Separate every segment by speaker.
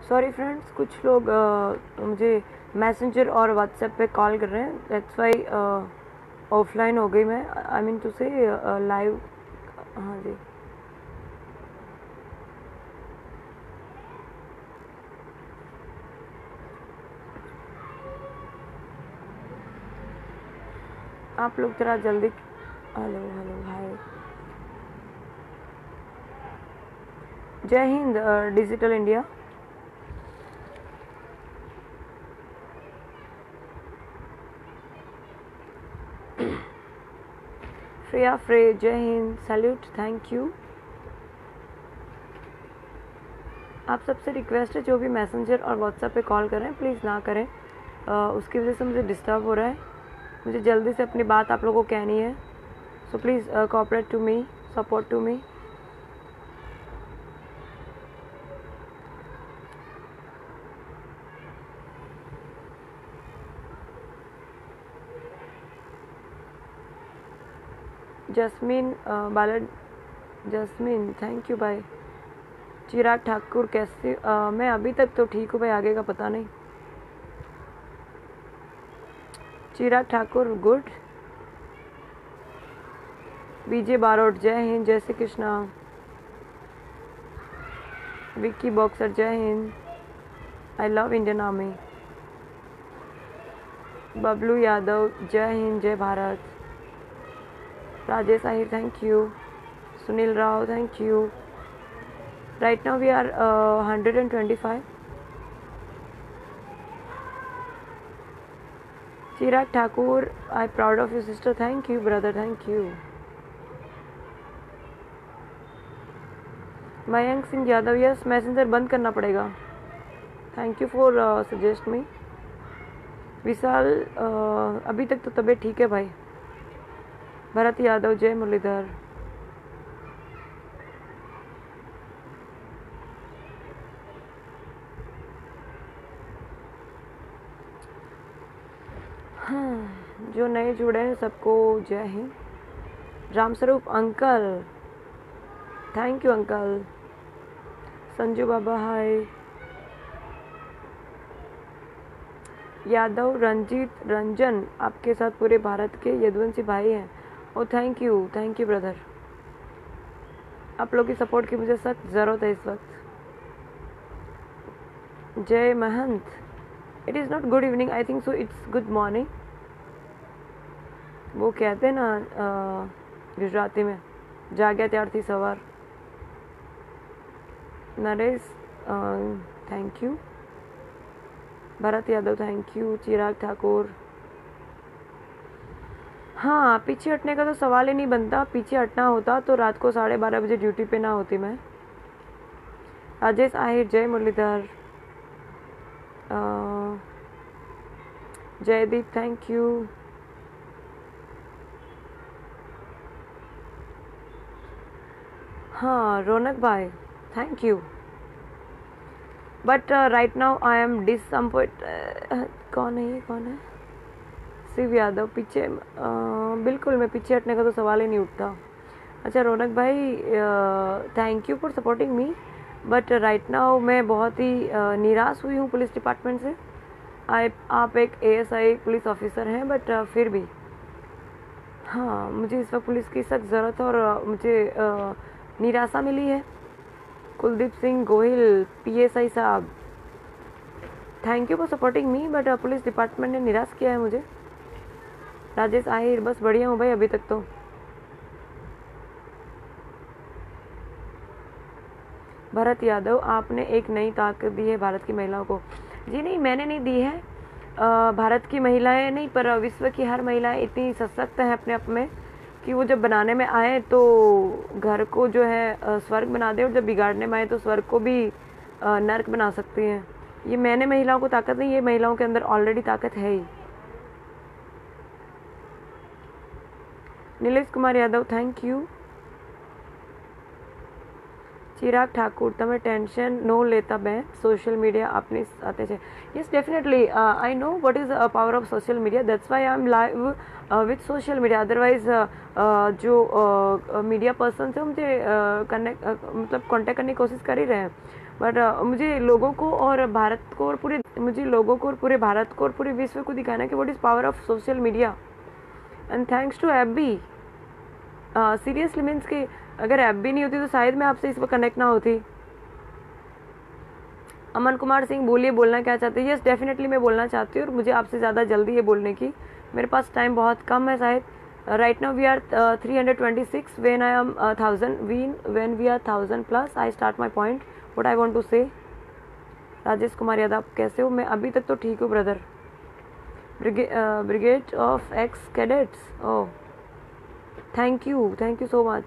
Speaker 1: Sorry friends, कुछ लोग मुझे मैसेंजर और व्हाट्सएप पे कॉल कर रहे हैं, दैट्स वाई ऑफलाइन हो गई मैं। आई मीन टू से लाइव। हाँ जी, आप लोग जरा जल्दी। हेलो हेलो हाय, जय हिंद डिजिटल इंडिया। श्रेया फ्रे, जय हिंद, सैल्यूट, थैंक यू। आप सबसे रिक्वेस्ट है, जो भी मैसेंजर और व्हाट्सएप पे कॉल कर रहे हैं प्लीज़ ना करें, उसकी वजह से मुझे डिस्टर्ब हो रहा है। मुझे जल्दी से अपनी बात आप लोगों को कहनी है, so please cooperate to me, support to me. Jasmin Balad, Jasmin thank you भाई। चिराग ठाकुर कैसे? मैं अभी तक तो ठीक हूँ भाई, आगे का पता नहीं। चिराग ठाकुर गुड। बीजे बारोट, जय हिंद, जय श्री कृष्णा। विक्की बॉक्सर, जय Hind, I love Indian army. Bablu Yadav, जय हिंद, जय Bharat. Rajesh Ahir, thank you. Sunil Rao, thank you. Right now we are 125। Chirag Thakur, I proud of you sister, thank you brother, thank you. Mayank Singh Yadav, yes messenger बंद करना पड़ेगा, thank you for suggest me. Vishal, अभी तक तो तबीयत ठीक है भाई। भरत यादव, जय मुरलीधर। हाँ, जो नए जुड़े हैं सबको जय Hind. Ramswaroop uncle, thank you uncle. Sanju Baba hi. Yadav Ranjit Ranjan, आपके साथ पूरे भारत के यदुवंशी भाई हैं। Oh thank you brother. आप लोग की सपोर्ट की मुझे सख्त ज़रूरत है इस वक्त। Jay Mahant, it is not good evening, I think so it's good morning. वो कहते हैं ना गुजराती में, जाग्या त्यारथी सवार। Naresh, thank you. Bharat Yadav, thank you. Chirag Thakur, हाँ पीछे हटने का तो सवाल ही नहीं बनता, पीछे हटना होता तो रात को 12:30 बजे ड्यूटी पे ना होती मैं। राजेश आहिर, जय मुरलीधर। Jaideep, thank you. हाँ रौनक भाई, thank you. But right now I am disappoint. कौन है ये, कौन है? शिव यादव, पीछे बिल्कुल मैं पीछे हटने का तो सवाल ही नहीं उठता। अच्छा रौनक भाई, thank you for supporting me, but right now मैं बहुत ही निराश हुई हूँ पुलिस डिपार्टमेंट से। आप एक ASI पुलिस ऑफिसर हैं, बट फिर भी हाँ मुझे इस वक्त पुलिस की सख्त ज़रूरत है, और मुझे निराशा मिली है। कुलदीप सिंह गोहिल, PSI साहब, thank you for supporting me, but police department ने निराश किया है मुझे। राजेश आहिर, बस बढ़िया हूँ भाई अभी तक तो। भरत यादव, आपने एक नई ताकत दी है भारत की महिलाओं को। जी नहीं, मैंने नहीं दी है, भारत की महिलाएं नहीं पर विश्व की हर महिलाएं इतनी सशक्त हैं अपने आप में कि वो जब बनाने में आए तो घर को जो है स्वर्ग बना दे, और जब बिगाड़ने में आए तो स्वर्ग को भी नर्क बना सकती हैं। ये मैंने महिलाओं को ताकत नहीं, ये महिलाओं के अंदर ऑलरेडी ताकत है ही। Nilesh Kumar Yadav, thank you. ચિરાગ ઠાકુર, તમે ટેન્શન નો લેતા બેન, સોશિયલ મીડિયા આપની સાથે છે. Yes definitely, I know what is the power of social media, that's why I am live with social media. Otherwise जो मीडिया पर्सन से मुझे कनेक्ट मतलब कांटेक्ट करने की कोशिश कर ही रहे हैं, बट मुझे लोगों को और भारत को और पूरे भारत को और पूरे विश्व को दिखाना है कि what is power of social media. And thanks to app भी. सीरियसली मीन्स कि अगर ऐप भी नहीं होती तो शायद मैं आपसे इस वक्त कनेक्ट ना होती. अमन कुमार सिंह, बोलिए, बोलना क्या चाहते हैं? यस डेफिनेटली मैं बोलना चाहती हूँ और मुझे आपसे ज़्यादा जल्दी है बोलने की. मेरे पास टाइम बहुत कम है शायद. Right now we are 326. When I am 1000, when we are 1000 plus I start my point what I want to say. Rajesh Kumar Yadav, आप कैसे हो? मैं अभी तक तो ठीक हूँ brother. Brigade of x cadets, oh thank you so much.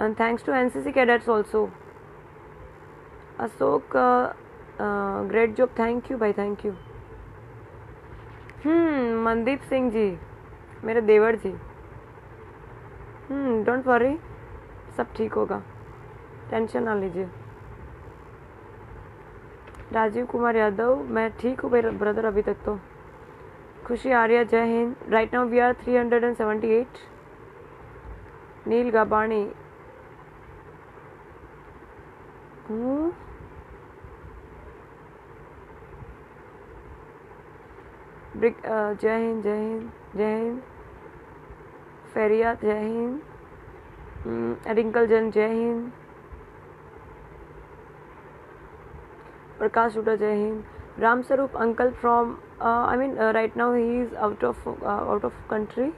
Speaker 1: And thanks to NCC cadets also. Ashok, great job, thank you भाई, thank you. मनदीप सिंह जी, मेरे देवर जी. डोंट वरी, सब ठीक होगा, टेंशन ना लीजिए. राजीव कुमार यादव, मैं ठीक हूँ ब्रदर अभी तक तो. खुशी आर्या, जय हिंद. Right now we are 378. Neel Gabani, जय हिंद जय हिंद जय हिंद. फेरिया, जय हिंद. रिंकल जन, जय हिंद. प्रकाश हुडा, जय Hind. Ram Swaroop uncle from I mean right now he is out of country.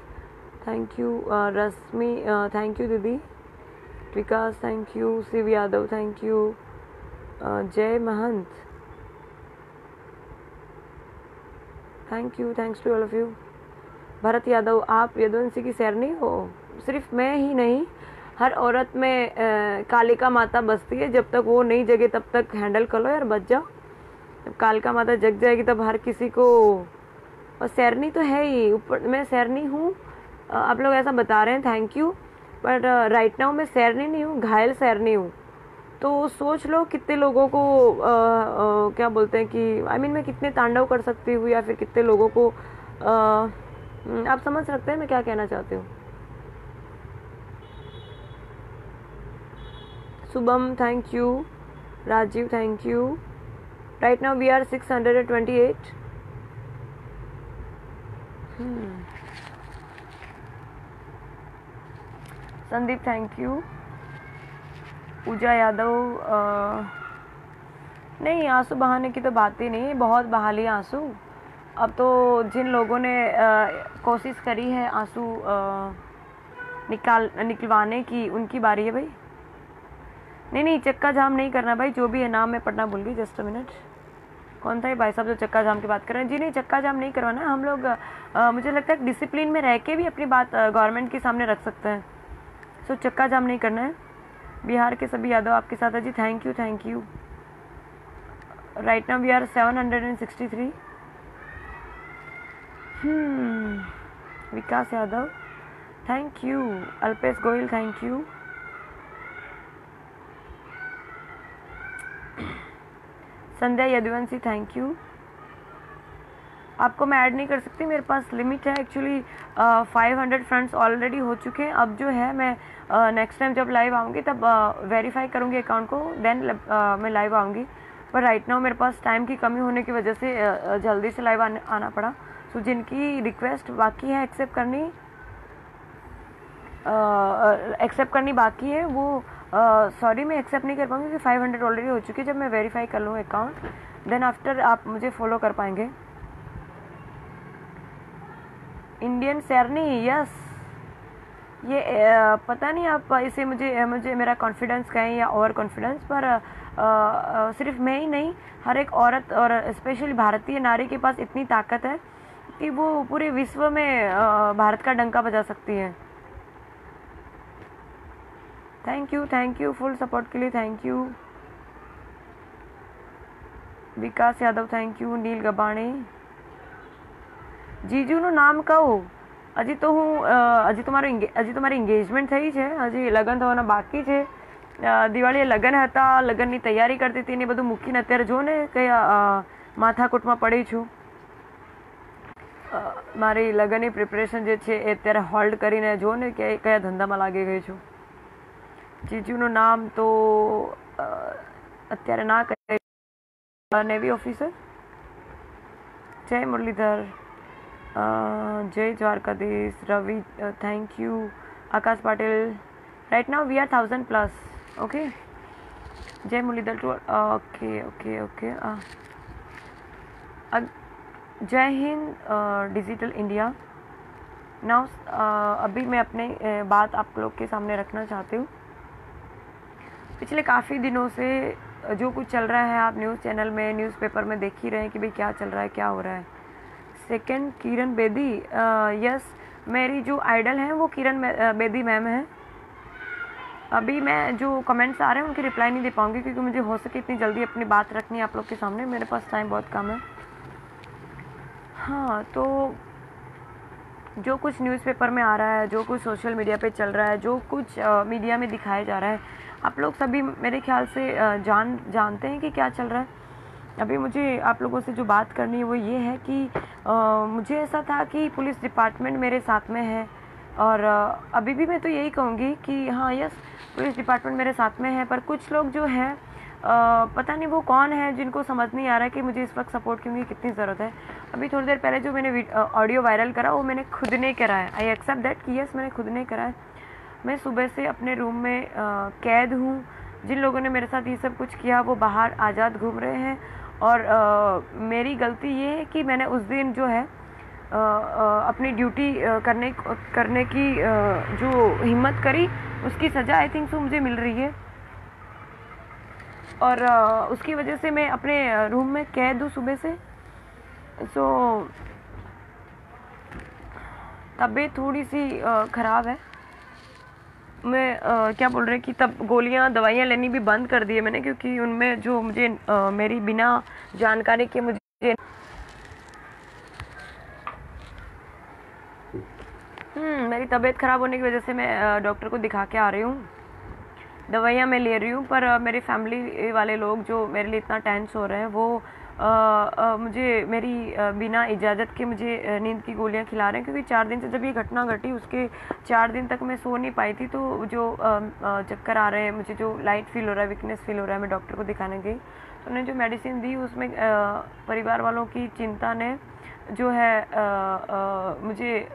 Speaker 1: Thank you. Rashmi, thank you दीदी. Vikas, thank you. Shiv Yadav, thank you. Jay Mahant, thank you. Thanks to all of you. Bharat Yadav, आप यदुवंशी की शेरनी हो? सिर्फ मैं ही नहीं, हर औरत में कालिका माता बसती है. जब तक वो नहीं जगे तब तक हैंडल कर लो यार, बच जाओ. जब कालिका माता जग जाएगी तब हर किसी को. और शेरनी तो है ही, ऊपर मैं शेरनी हूँ. आप लोग ऐसा बता रहे हैं, thank you. But right now मैं शेरनी नहीं हूँ, घायल शेरनी हूँ. तो सोच लो कितने लोगों को क्या बोलते हैं कि आई मीन मैं कितने तांडव कर सकती हूँ, या फिर कितने लोगों को आप समझ सकते हैं मैं क्या कहना चाहती हूँ. Shubham, thank you. Rajeev, thank you. Right now we are 628. Sandeep, thank you. Pooja Yadav, नहीं आंसू बहाने की तो बात ही नहीं, बहुत बहा लिए आंसू. अब तो जिन लोगों ने कोशिश करी है आंसू निकलवाने की, उनकी बारी है भाई. नहीं चक्का जाम नहीं करना भाई. जो भी है नाम मैं पढ़ना भूल गई, जस्ट अ मिनट. कौन था ये भाई साहब जो चक्का जाम की बात कर रहे हैं? जी नहीं, चक्का जाम नहीं करवाना. हम लोग मुझे लगता है डिसिप्लिन में रह के भी अपनी बात गवर्नमेंट के सामने रख सकते हैं. सो चक्का जाम नहीं करना है. बिहार के सभी यादव आपके साथ है जी. Thank you. Right now we are 763. Vikas Yadav, thank you. Alpesh Goyal, thank you. Sandhya Yaduvanshi, thank you. आपको मैं ऐड नहीं कर सकती, मेरे पास लिमिट है एक्चुअली. 500 फ्रेंड्स ऑलरेडी हो चुके हैं. अब जो है मैं नेक्स्ट टाइम जब लाइव आऊँगी तब वेरीफाई करूँगी अकाउंट को, देन मैं लाइव आऊँगी. पर राइट नाउ मेरे पास टाइम की कमी होने की वजह से जल्दी से लाइव आना पड़ा. सो जिनकी रिक्वेस्ट बाकी है एक्सेप्ट करनी बाकी है वो सॉरी मैं एक्सेप्ट नहीं कर पाऊँगी क्योंकि 500 ऑलरेडी हो चुकी है. जब मैं वेरीफाई कर लूँ अकाउंट देन आफ्टर आप मुझे फॉलो कर पाएंगे. इंडियन शेरनी, यस. ये पता नहीं आप इसे मुझे मेरा कॉन्फिडेंस कहें या ओवर कॉन्फिडेंस, पर सिर्फ मैं ही नहीं, हर एक औरत और स्पेशली भारतीय नारी के पास इतनी ताकत है कि वो पूरे विश्व में भारत का डंका बजा सकती है. थैंक यू फुल सपोर्ट के लिए, thank you. Vikas Yadav, thank you. Neel Gabani, जीजूનું નામ કહું? હજી તો તમારી એંગેજમેન્ટ થઈ છે, હજી લગ્ન થવાના બાકી છે. દિવાળીએ લગ્ન હતા, લગ્નની તૈયારી કરતી હતી ને બધું મૂકીને અત્યારે જો ને કયા માથાકૂટમાં પડી છું. મારી લગ્નની પ્રિપરેશન જે છે એ અત્યારે હોલ્ડ કરીને જો ને કે કયા ધંધામાં લાગી ગઈ છું. જીજુનું નામ તો અત્યારે ના કહે. Navy officer. જય મુરલીધર, જય Dwarkadhish, Ravi, thank you. Akash Patil, right now we are 1000 plus. Okay, जय Muralidhar too. Okay okay okay. जय हिंद डिजिटल इंडिया. नाउ अभी मैं अपने बात आप लोग के सामने रखना चाहती हूँ. पिछले काफ़ी दिनों से जो कुछ चल रहा है आप न्यूज़ चैनल में, न्यूज़पेपर में देख ही रहे हैं कि भाई क्या चल रहा है, क्या हो रहा है. सेकंड किरण बेदी. यस, मेरी जो आइडल हैं वो किरण बेदी मैम है. अभी मैं जो कमेंट्स आ रहे हैं उनकी रिप्लाई नहीं दे पाऊँगी क्योंकि मुझे हो सके इतनी जल्दी अपनी बात रखनी है आप लोग के सामने. मेरे पास टाइम बहुत कम है. हाँ, तो जो कुछ न्यूज़पेपर में आ रहा है, जो कुछ सोशल मीडिया पे चल रहा है, जो कुछ मीडिया में दिखाया जा रहा है, आप लोग सभी मेरे ख्याल से जानते हैं कि क्या चल रहा है. अभी मुझे आप लोगों से जो बात करनी है वो ये है कि मुझे ऐसा था कि पुलिस डिपार्टमेंट मेरे साथ में है और अभी भी मैं तो यही कहूँगी कि हाँ यस, पुलिस डिपार्टमेंट मेरे साथ में है, पर कुछ लोग जो हैं पता नहीं वो कौन है जिनको समझ नहीं आ रहा है कि मुझे इस वक्त सपोर्ट की कितनी ज़रूरत है. अभी थोड़ी देर पहले जो मैंने ऑडियो वायरल करा वो मैंने खुद ने करा है. आई एक्सेप्ट दैट कि यस मैंने खुद ने करा है. मैं सुबह से अपने रूम में कैद हूँ. जिन लोगों ने मेरे साथ ये सब कुछ किया वो बाहर आज़ाद घूम रहे हैं और मेरी गलती ये है कि मैंने उस दिन जो है अपनी ड्यूटी करने की जो हिम्मत करी उसकी सज़ा आई थिंक सो मुझे मिल रही है और उसकी वजह से मैं अपने रूम में कैद हूँ सुबह से. सो तबीयत थोड़ी सी ख़राब है. मैं क्या बोल रहे कि तब गोलियाँ दवाइयाँ लेनी भी बंद कर दी है मैंने क्योंकि उनमें जो मुझे मेरी बिना जानकारी के मुझे मेरी तबीयत ख़राब होने की वजह से मैं डॉक्टर को दिखा के आ रही हूँ. दवाइयाँ मैं ले रही हूँ पर मेरे फैमिली वाले लोग जो मेरे लिए इतना टेंस हो रहे हैं वो मुझे मेरी बिना इजाज़त के मुझे नींद की गोलियाँ खिला रहे हैं क्योंकि 4 दिन से जब ये घटना घटी उसके 4 दिन तक मैं सो नहीं पाई थी. तो जो चक्कर आ रहे हैं, मुझे जो लाइट फील हो रहा है, वीकनेस फील हो रहा है, मैं डॉक्टर को दिखाने गई तो उन्होंने जो मेडिसिन दी उसमें परिवार वालों की चिंता ने जो है मुझे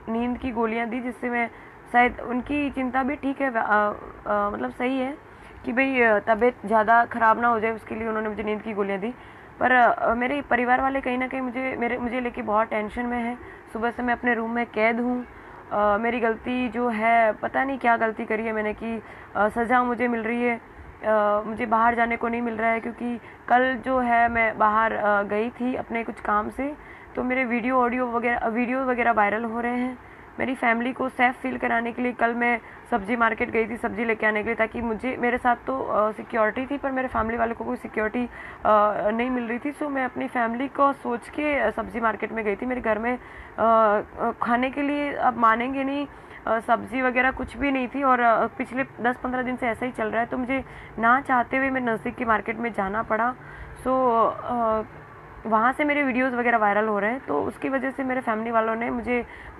Speaker 1: नींद की गोलियाँ दी जिससे मैं शायद उनकी चिंता भी ठीक है, मतलब सही है कि भाई तबीयत ज़्यादा ख़राब ना हो जाए उसके लिए उन्होंने मुझे नींद की गोलियाँ दी. पर मेरे परिवार वाले कहीं ना कहीं मुझे लेके बहुत टेंशन में है. सुबह से मैं अपने रूम में कैद हूँ. मेरी गलती जो है पता नहीं क्या गलती करी है मैंने कि सज़ा मुझे मिल रही है. मुझे बाहर जाने को नहीं मिल रहा है क्योंकि कल जो है मैं बाहर गई थी अपने कुछ काम से तो मेरे वीडियो वगैरह वायरल हो रहे हैं. मेरी फैमिली को सेफ फील कराने के लिए कल मैं सब्ज़ी मार्केट गई थी सब्ज़ी लेके आने के लिए ताकि मेरे साथ तो सिक्योरिटी थी पर मेरे फैमिली वालों को कोई सिक्योरिटी नहीं मिल रही थी. सो मैं अपनी फैमिली को सोच के सब्ज़ी मार्केट में गई थी. मेरे घर में खाने के लिए अब मानेंगे नहीं सब्ज़ी वगैरह कुछ भी नहीं थी और पिछले 10-15 दिन से ऐसा ही चल रहा है तो मुझे ना चाहते हुए मैं नज़दीक की मार्केट में जाना पड़ा. सो वहाँ से मेरे वीडियोस वगैरह वायरल हो रहे हैं तो उसकी वजह से मेरे फैमिली वालों ने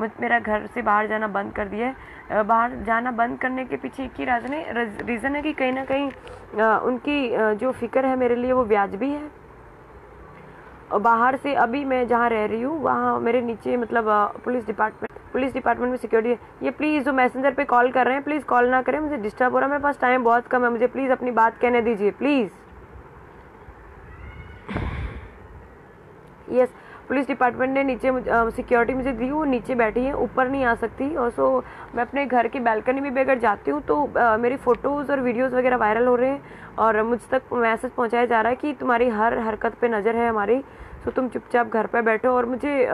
Speaker 1: मेरा घर से बाहर जाना बंद कर दिया है. बाहर जाना बंद करने के पीछे एक ही रीज़न है कि कहीं ना कहीं उनकी जो फ़िक्र है मेरे लिए वो वाजिबी है. और बाहर से अभी मैं जहाँ रह रही हूँ वहाँ मेरे नीचे मतलब पुलिस डिपार्टमेंट में सिक्योरिटी है. ये प्लीज़ जो मैसेंजर पे कॉल कर रहे हैं प्लीज़ कॉल ना करें, मुझे डिस्टर्ब हो रहा है, मेरे पास टाइम बहुत कम है, मुझे प्लीज़ अपनी बात कहने दीजिए प्लीज़. यस, पुलिस डिपार्टमेंट ने नीचे सिक्योरिटी मुझे दी, वो नीचे बैठी है, ऊपर नहीं आ सकती. और सो मैं अपने घर की बैल्कनी में भी अगर जाती हूँ तो मेरी फ़ोटोज़ और वीडियोज़ वगैरह वायरल हो रहे हैं और मुझ तक मैसेज पहुँचाया जा रहा है कि तुम्हारी हर हरकत पे नज़र है हमारी, सो तुम चुपचाप घर पे बैठो. और मुझे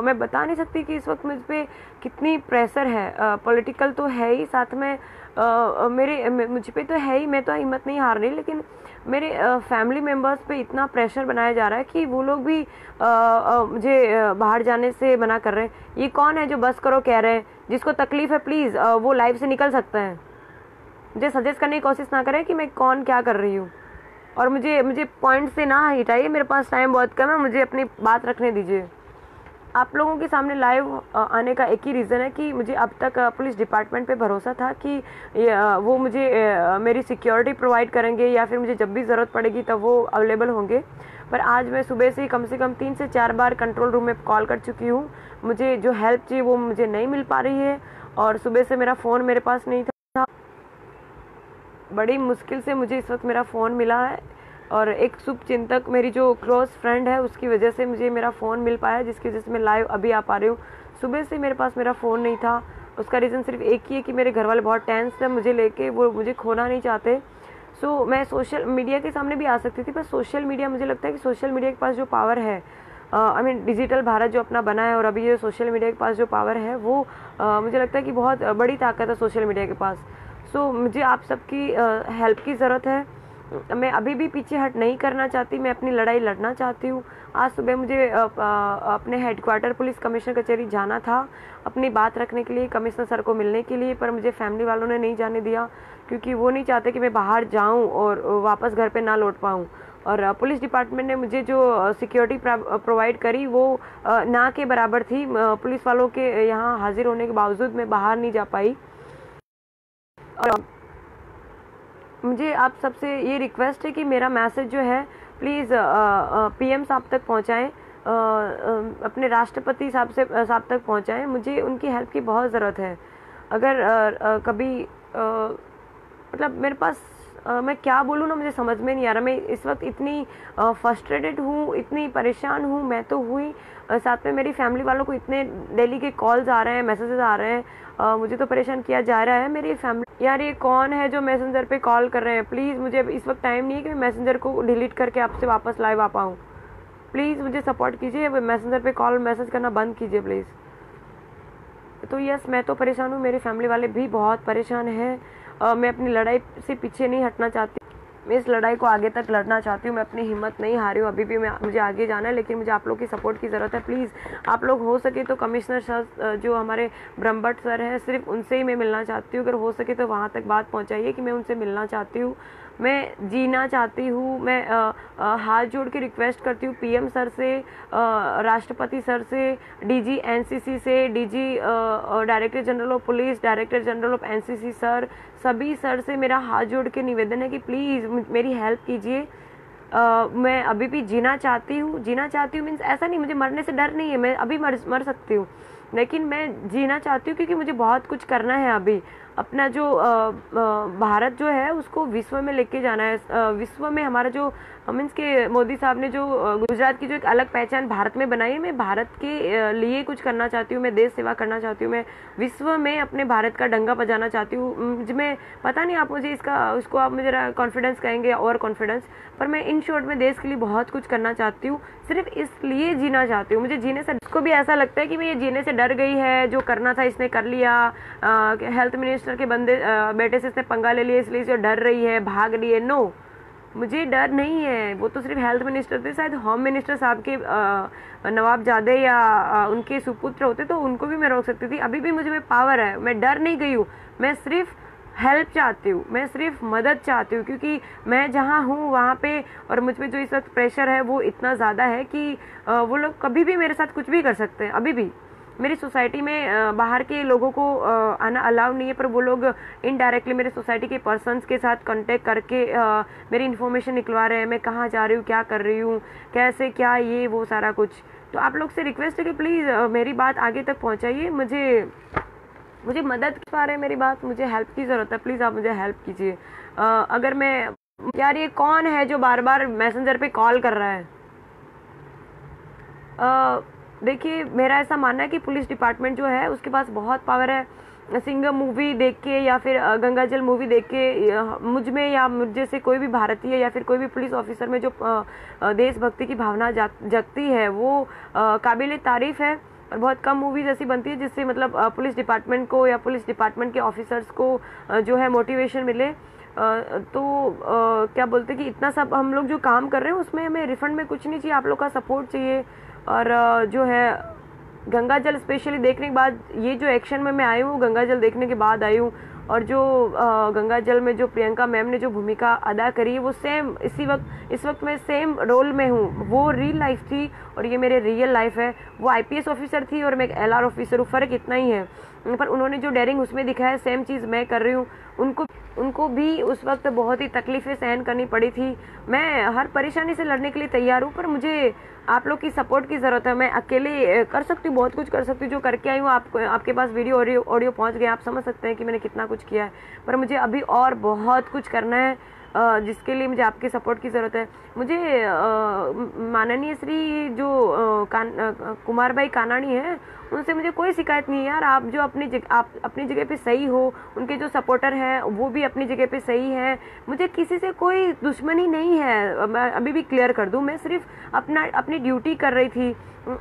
Speaker 1: मैं बता नहीं सकती कि इस वक्त मुझ पर कितनी प्रेशर है. पॉलिटिकल तो है ही, साथ में मुझ पे तो है ही, मैं तो हिम्मत नहीं हार रही, लेकिन मेरे फैमिली मेम्बर्स पे इतना प्रेशर बनाया जा रहा है कि वो लोग भी मुझे बाहर जाने से मना कर रहे हैं. ये कौन है जो बस करो कह रहे हैं? जिसको तकलीफ़ है प्लीज़ वो लाइफ से निकल सकता है. मुझे सजेस्ट करने की कोशिश ना करें कि मैं कौन क्या कर रही हूँ, और मुझे पॉइंट से ना हटाइए। मेरे पास टाइम बहुत कम है, मुझे अपनी बात रखने दीजिए। आप लोगों के सामने लाइव आने का एक ही रीज़न है कि मुझे अब तक पुलिस डिपार्टमेंट पे भरोसा था कि वो मुझे मेरी सिक्योरिटी प्रोवाइड करेंगे, या फिर मुझे जब भी ज़रूरत पड़ेगी तब वो अवेलेबल होंगे। पर आज मैं सुबह से कम 3 से 4 बार कंट्रोल रूम में कॉल कर चुकी हूँ। मुझे जो हेल्प चाहिए वो मुझे नहीं मिल पा रही है, और सुबह से मेरा फ़ोन मेरे पास नहीं था। बड़ी मुश्किल से मुझे इस वक्त मेरा फ़ोन मिला है, और एक शुभचिंतक मेरी जो क्लोज फ्रेंड है उसकी वजह से मुझे मेरा फ़ोन मिल पाया, जिसकी वजह से मैं लाइव अभी आ पा रही हूँ। सुबह से मेरे पास मेरा फ़ोन नहीं था। उसका रीज़न सिर्फ एक ही है कि मेरे घर वाले बहुत टेंस है मुझे लेके, वो मुझे खोना नहीं चाहते। सो मैं सोशल मीडिया के सामने भी आ सकती थी, पर सोशल मीडिया, मुझे लगता है कि सोशल मीडिया के पास जो पावर है, आई मीन डिजिटल भारत जो अपना बना है, और अभी ये सोशल मीडिया के पास जो पावर है वो मुझे लगता है कि बहुत बड़ी ताकत है सोशल मीडिया के पास। सो मुझे आप सबकी हेल्प की ज़रूरत है। मैं अभी भी पीछे हट नहीं करना चाहती, मैं अपनी लड़ाई लड़ना चाहती हूँ। आज सुबह मुझे अपने हेडक्वार्टर पुलिस कमिश्नर कचहरी जाना था अपनी बात रखने के लिए, कमिश्नर सर को मिलने के लिए, पर मुझे फैमिली वालों ने नहीं जाने दिया, क्योंकि वो नहीं चाहते कि मैं बाहर जाऊँ और वापस घर पे ना लौट पाऊँ। और पुलिस डिपार्टमेंट ने मुझे जो सिक्योरिटी प्रोवाइड करी वो ना के बराबर थी। पुलिस वालों के यहाँ हाजिर होने के बावजूद मैं बाहर नहीं जा पाई। मुझे आप सबसे ये रिक्वेस्ट है कि मेरा मैसेज जो है प्लीज़ पीएम साहब तक पहुंचाएं, अपने राष्ट्रपति साहब तक पहुंचाएं। मुझे उनकी हेल्प की बहुत ज़रूरत है। अगर कभी मतलब मेरे पास मैं क्या बोलूँ ना, मुझे समझ में नहीं आ रहा। मैं इस वक्त इतनी फ्रस्ट्रेटेड हूँ, इतनी परेशान हूँ, मैं तो हुई, साथ में मेरी फैमिली वालों को इतने डेली के कॉल्स आ रहे हैं, मैसेजेस आ रहे हैं, मुझे तो परेशान किया जा रहा है। मेरी फैमिली, यार ये कौन है जो मैसेंजर पे कॉल कर रहे हैं? प्लीज़, मुझे इस वक्त टाइम नहीं है कि मैं मैसेंजर को डिलीट करके आपसे वापस लाइव आ पाऊँ। प्लीज़ मुझे सपोर्ट कीजिए, मैसेंजर पे कॉल मैसेज करना बंद कीजिए प्लीज़। तो यस, मैं तो परेशान हूँ, मेरी फैमिली वाले भी बहुत परेशान हैं। मैं अपनी लड़ाई से पीछे नहीं हटना चाहती, मैं इस लड़ाई को आगे तक लड़ना चाहती हूँ। मैं अपनी हिम्मत नहीं हारी हूँ, अभी भी मुझे आगे जाना है, लेकिन मुझे आप लोग की सपोर्ट की ज़रूरत है। प्लीज़ आप लोग हो सके तो कमिश्नर सर जो हमारे ब्रह्मभट्ट सर हैं, सिर्फ उनसे ही मैं मिलना चाहती हूँ। अगर हो सके तो वहाँ तक बात पहुँचाइए कि मैं उनसे मिलना चाहती हूँ, मैं जीना चाहती हूँ। मैं हाथ जोड़ के रिक्वेस्ट करती हूँ पीएम सर से, राष्ट्रपति सर से, डीजी एनसीसी से, DG director general of police, director general of NCC sir, सभी सर से मेरा हाथ जोड़ के निवेदन है कि प्लीज़ मेरी हेल्प कीजिए। मैं अभी भी जीना चाहती हूँ मीन्स ऐसा नहीं, मुझे मरने से डर नहीं है, मैं अभी मर सकती हूँ, लेकिन मैं जीना चाहती हूँ क्योंकि मुझे बहुत कुछ करना है। अभी अपना जो भारत जो है उसको विश्व में लेके जाना है। विश्व में हमारा जो मीन्स के मोदी साहब ने जो गुजरात की जो एक अलग पहचान भारत में बनाई है, मैं भारत के लिए कुछ करना चाहती हूँ, मैं देश सेवा करना चाहती हूँ, मैं विश्व में अपने भारत का डंका बजाना चाहती हूँ। मैं पता नहीं आप मुझे उसको आप मुझे कॉन्फिडेंस कहेंगे और कॉन्फिडेंस, पर मैं इन शॉर्ट में देश के लिए बहुत कुछ करना चाहती हूँ, सिर्फ इसलिए जीना चाहती हूँ। मुझे जीने से, उसको भी ऐसा लगता है कि मैं ये जीने से डर गई है, जो करना था इसने कर लिया, हेल्थ मिनिस्टर के बेटे से इसने पंगा ले लिया इसलिए इसे डर रही है, भाग रही है। नो, मुझे डर नहीं है। वो तो सिर्फ हेल्थ मिनिस्टर थे, शायद होम मिनिस्टर साहब के नवाबजादे या उनके सुपुत्र होते तो उनको भी मैं रोक सकती थी। अभी भी मुझे में पावर है, मैं डर नहीं गई हूँ, मैं सिर्फ हेल्प चाहती हूँ, मैं सिर्फ मदद चाहती हूँ, क्योंकि मैं जहाँ हूँ वहाँ पे और मुझ पे जो इस वक्त प्रेशर है वो इतना ज़्यादा है कि वो लोग कभी भी मेरे साथ कुछ भी कर सकते हैं। अभी भी मेरी सोसाइटी में बाहर के लोगों को आना अलाउ नहीं है, पर वो लोग इनडायरेक्टली मेरे सोसाइटी के पर्सन्स के साथ कांटेक्ट करके मेरी इन्फॉर्मेशन निकलवा रहे हैं, मैं कहाँ जा रही हूँ, क्या कर रही हूँ, कैसे क्या, ये वो सारा कुछ। तो आप लोग से रिक्वेस्ट है कि प्लीज़ मेरी बात आगे तक पहुँचाइए, मुझे मदद कर पा रहे हैं मेरी बात, मुझे हेल्प की ज़रूरत है, प्लीज़ आप मुझे हेल्प कीजिए। अगर मैं, यार ये कौन है जो बार बार मैसेंजर पे कॉल कर रहा है? देखिए, मेरा ऐसा मानना है कि पुलिस डिपार्टमेंट जो है उसके पास बहुत पावर है। सिंघम मूवी देख के या फिर गंगाजल मूवी देख के मुझ में या मुझे से कोई भी भारतीय या फिर कोई भी पुलिस ऑफिसर में जो देशभक्ति की भावना जगती है वो काबिल तारीफ है। और बहुत कम मूवीज़ ऐसी बनती है जिससे मतलब पुलिस डिपार्टमेंट को या पुलिस डिपार्टमेंट के ऑफिसर्स को जो है मोटिवेशन मिले। क्या बोलते कि इतना सब हम लोग जो काम कर रहे हैं उसमें हमें रिफंड में कुछ नहीं चाहिए, आप लोग का सपोर्ट चाहिए। और जो है गंगाजल स्पेशली देखने के बाद, ये जो एक्शन में मैं आई हूँ गंगाजल देखने के बाद आई हूँ, और जो गंगा जल में जो प्रियंका मैम ने जो भूमिका अदा करी वो सेम इस वक्त मैं सेम रोल में हूँ। वो रियल लाइफ थी और ये मेरे रियल लाइफ है। वो आईपीएस ऑफिसर थी और मैं एक एलआर ऑफिसर हूँ, फ़र्क इतना ही है। पर उन्होंने जो डेयरिंग उसमें दिखाया सेम चीज़ मैं कर रही हूँ। उनको भी उस वक्त बहुत ही तकलीफ़ें सहन करनी पड़ी थी। मैं हर परेशानी से लड़ने के लिए तैयार हूँ, पर मुझे आप लोग की सपोर्ट की ज़रूरत है। मैं अकेले कर सकती हूँ, बहुत कुछ कर सकती हूँ, जो करके आई हूँ आपके पास वीडियो ऑडियो पहुँच गया, आप समझ सकते हैं कि मैंने कितना कुछ किया है। पर मुझे अभी और बहुत कुछ करना है, जिसके लिए मुझे आपके सपोर्ट की ज़रूरत है। मुझे माननीय श्री जो कुमार भाई कानाणी है, उनसे मुझे कोई शिकायत नहीं है यार। आप जो आप अपनी जगह पे सही हो, उनके जो सपोर्टर हैं वो भी अपनी जगह पे सही है। मुझे किसी से कोई दुश्मनी नहीं है, मैं अभी भी क्लियर कर दूं। मैं सिर्फ अपनी ड्यूटी कर रही थी,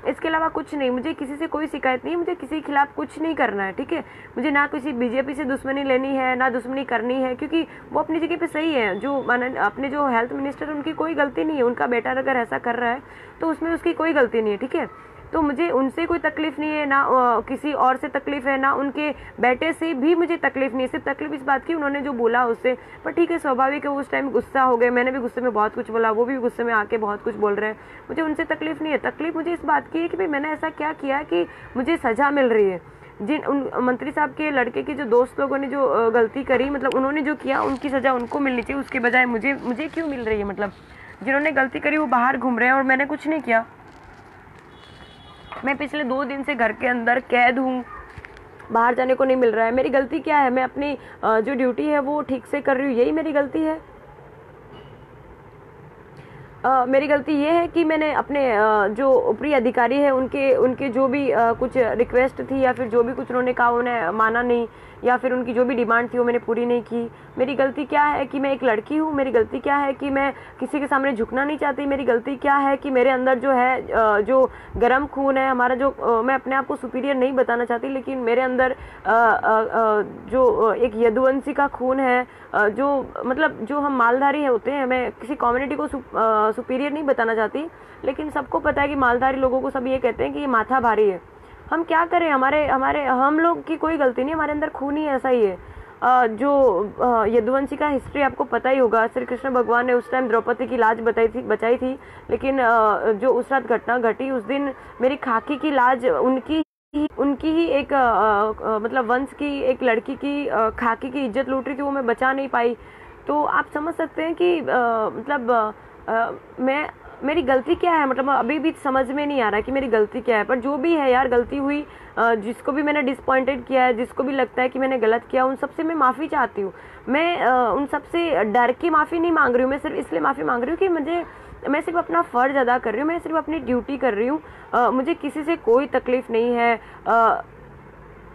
Speaker 1: इसके अलावा कुछ नहीं। मुझे किसी से कोई शिकायत नहीं, मुझे किसी के खिलाफ कुछ नहीं करना है, ठीक है। मुझे ना किसी बीजेपी से दुश्मनी लेनी है, ना दुश्मनी करनी है, क्योंकि वो अपनी जगह पे सही है। जो अपने जो हेल्थ मिनिस्टर, उनकी कोई गलती नहीं है। उनका बेटा अगर ऐसा कर रहा है तो उसमें उसकी कोई गलती नहीं है, ठीक है। तो मुझे उनसे कोई तकलीफ नहीं है, ना किसी और से तकलीफ है, ना उनके बेटे से भी मुझे तकलीफ नहीं है। सिर्फ तकलीफ इस बात की उन्होंने जो बोला उससे। पर ठीक है, स्वाभाविक है, उस टाइम गुस्सा हो गए। मैंने भी गुस्से में बहुत कुछ बोला, वो भी गुस्से में आके बहुत कुछ बोल रहे हैं। मुझे उनसे तकलीफ नहीं है। तकलीफ मुझे इस बात की है कि भाई मैंने ऐसा क्या किया कि मुझे सजा मिल रही है। जिन उन मंत्री साहब के लड़के के जो दोस्त लोगों ने जो गलती करी, मतलब उन्होंने जो किया उनकी सजा उनको मिलनी चाहिए, उसके बजाय मुझे क्यों मिल रही है। मतलब जिन्होंने गलती करी वो बाहर घूम रहे हैं और मैंने कुछ नहीं किया। मैं पिछले 2 दिन से घर के अंदर कैद हूँ, बाहर जाने को नहीं मिल रहा है। मेरी गलती क्या है? मैं अपनी जो ड्यूटी है वो ठीक से कर रही हूँ, यही मेरी गलती है। मेरी गलती ये है कि मैंने अपने जो ऊपरी अधिकारी है उनके जो भी कुछ रिक्वेस्ट थी या फिर जो भी कुछ उन्होंने कहा उन्हें माना नहीं, या फिर उनकी जो भी डिमांड थी वो मैंने पूरी नहीं की। मेरी गलती क्या है कि मैं एक लड़की हूँ। मेरी गलती क्या है कि मैं किसी के सामने झुकना नहीं चाहती। मेरी गलती क्या है कि मेरे अंदर जो है जो गर्म खून है हमारा, जो मैं अपने आप को सुपीरियर नहीं बताना चाहती, लेकिन मेरे अंदर जो एक यदुवंशी का खून है, जो मतलब जो हम मालधारी होते हैं। मैं किसी कम्युनिटी को सुपीरियर नहीं बताना चाहती, लेकिन सबको पता है कि मालधारी लोगों को सब ये कहते हैं कि ये माथा भारी है। हम क्या करें? हम लोग की कोई गलती नहीं, हमारे अंदर खून ही ऐसा ही है। जो यदुवंशी का हिस्ट्री आपको पता ही होगा। श्री कृष्ण भगवान ने उस टाइम द्रौपदी की लाज बचाई थी, लेकिन जो उस रात घटना घटी उस दिन मेरी खाकी की लाज उनकी ही एक मतलब वंश की एक लड़की की खाकी की इज्जत लूट रही थी, वो मैं बचा नहीं पाई। तो आप समझ सकते हैं कि मतलब मेरी गलती क्या है। मतलब अभी भी समझ में नहीं आ रहा कि मेरी गलती क्या है। पर जो भी है यार, गलती हुई, जिसको भी मैंने डिसअपॉइंटेड किया है, जिसको भी लगता है कि मैंने गलत किया, उन सबसे मैं माफ़ी चाहती हूँ। मैं उन सबसे डर के माफ़ी नहीं मांग रही हूँ। मैं सिर्फ इसलिए माफ़ी मांग रही हूँ कि मैं सिर्फ अपना फ़र्ज अदा कर रही हूँ, मैं सिर्फ अपनी ड्यूटी कर रही हूँ। मुझे किसी से कोई तकलीफ़ नहीं है।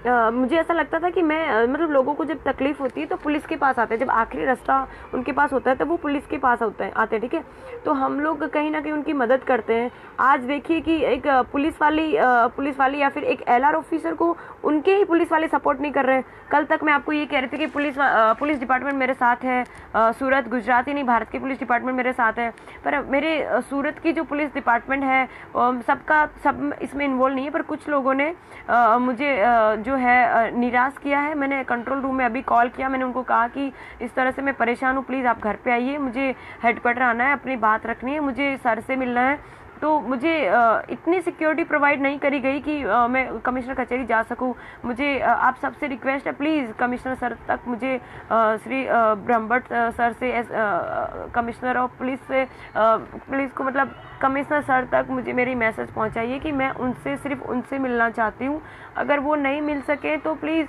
Speaker 1: मुझे ऐसा लगता था कि मैं मतलब लोगों को जब तकलीफ होती है तो पुलिस के पास आते हैं, जब आखिरी रास्ता उनके पास होता है तब वो पुलिस के पास आते हैं, ठीक है। तो हम लोग कहीं ना कहीं उनकी मदद करते हैं। आज देखिए कि एक पुलिस वाली या फिर एक एलआर ऑफिसर को उनके ही पुलिस वाले सपोर्ट नहीं कर रहे हैं। कल तक मैं आपको ये कह रही थी कि पुलिस डिपार्टमेंट मेरे साथ है, सूरत गुजरात ही नहीं भारत की पुलिस डिपार्टमेंट मेरे साथ है। पर मेरे सूरत की जो पुलिस डिपार्टमेंट है सब इसमें इन्वॉल्व नहीं है। पर कुछ लोगों ने मुझे जो है निराश किया है। मैंने कंट्रोल रूम में अभी कॉल किया, मैंने उनको कहा कि इस तरह से मैं परेशान हूँ, प्लीज़ आप घर पे आइए, मुझे हेडक्वार्टर आना है, अपनी बात रखनी है, मुझे सर से मिलना है। तो मुझे इतनी सिक्योरिटी प्रोवाइड नहीं करी गई कि मैं कमिश्नर कचहरी जा सकूं। मुझे आप सबसे रिक्वेस्ट है, प्लीज़ कमिश्नर सर तक मुझे श्री ब्रह्मभट्ट सर से कमिश्नर ऑफ पुलिस से पुलिस को मतलब कमिश्नर सर तक मुझे मेरी मैसेज पहुंचाइए कि मैं सिर्फ उनसे मिलना चाहती हूं। अगर वो नहीं मिल सके तो प्लीज़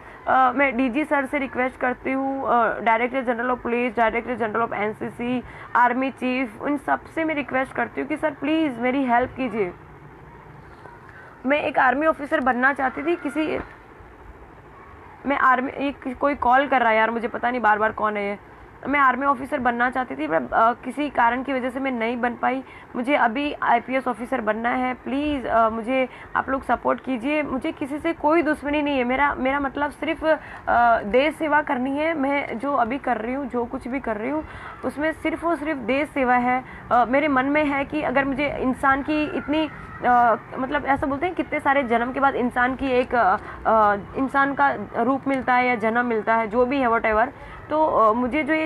Speaker 1: मैं डीजी सर से रिक्वेस्ट करती हूँ, director general of police, director general of NCC, army chief, उन सब से मैं रिक्वेस्ट करती हूँ कि सर प्लीज़ मेरी हेल्प कीजिए। मैं एक आर्मी ऑफिसर बनना चाहती थी। कोई कॉल कर रहा है यार, मुझे पता नहीं बार बार कौन है ये। मैं आर्मी ऑफिसर बनना चाहती थी, पर किसी कारण की वजह से मैं नहीं बन पाई। मुझे अभी आईपीएस ऑफिसर बनना है। प्लीज़ मुझे आप लोग सपोर्ट कीजिए। मुझे किसी से कोई दुश्मनी नहीं है। मेरा मतलब सिर्फ देश सेवा करनी है। मैं जो अभी कर रही हूँ, जो कुछ भी कर रही हूँ, उसमें सिर्फ और सिर्फ देश सेवा है। मेरे मन में है कि अगर मुझे इंसान की इतनी मतलब ऐसा बोलते हैं कितने सारे जन्म के बाद इंसान की एक इंसान का रूप मिलता है या जन्म मिलता है, जो भी है वट एवर। तो मुझे जो ये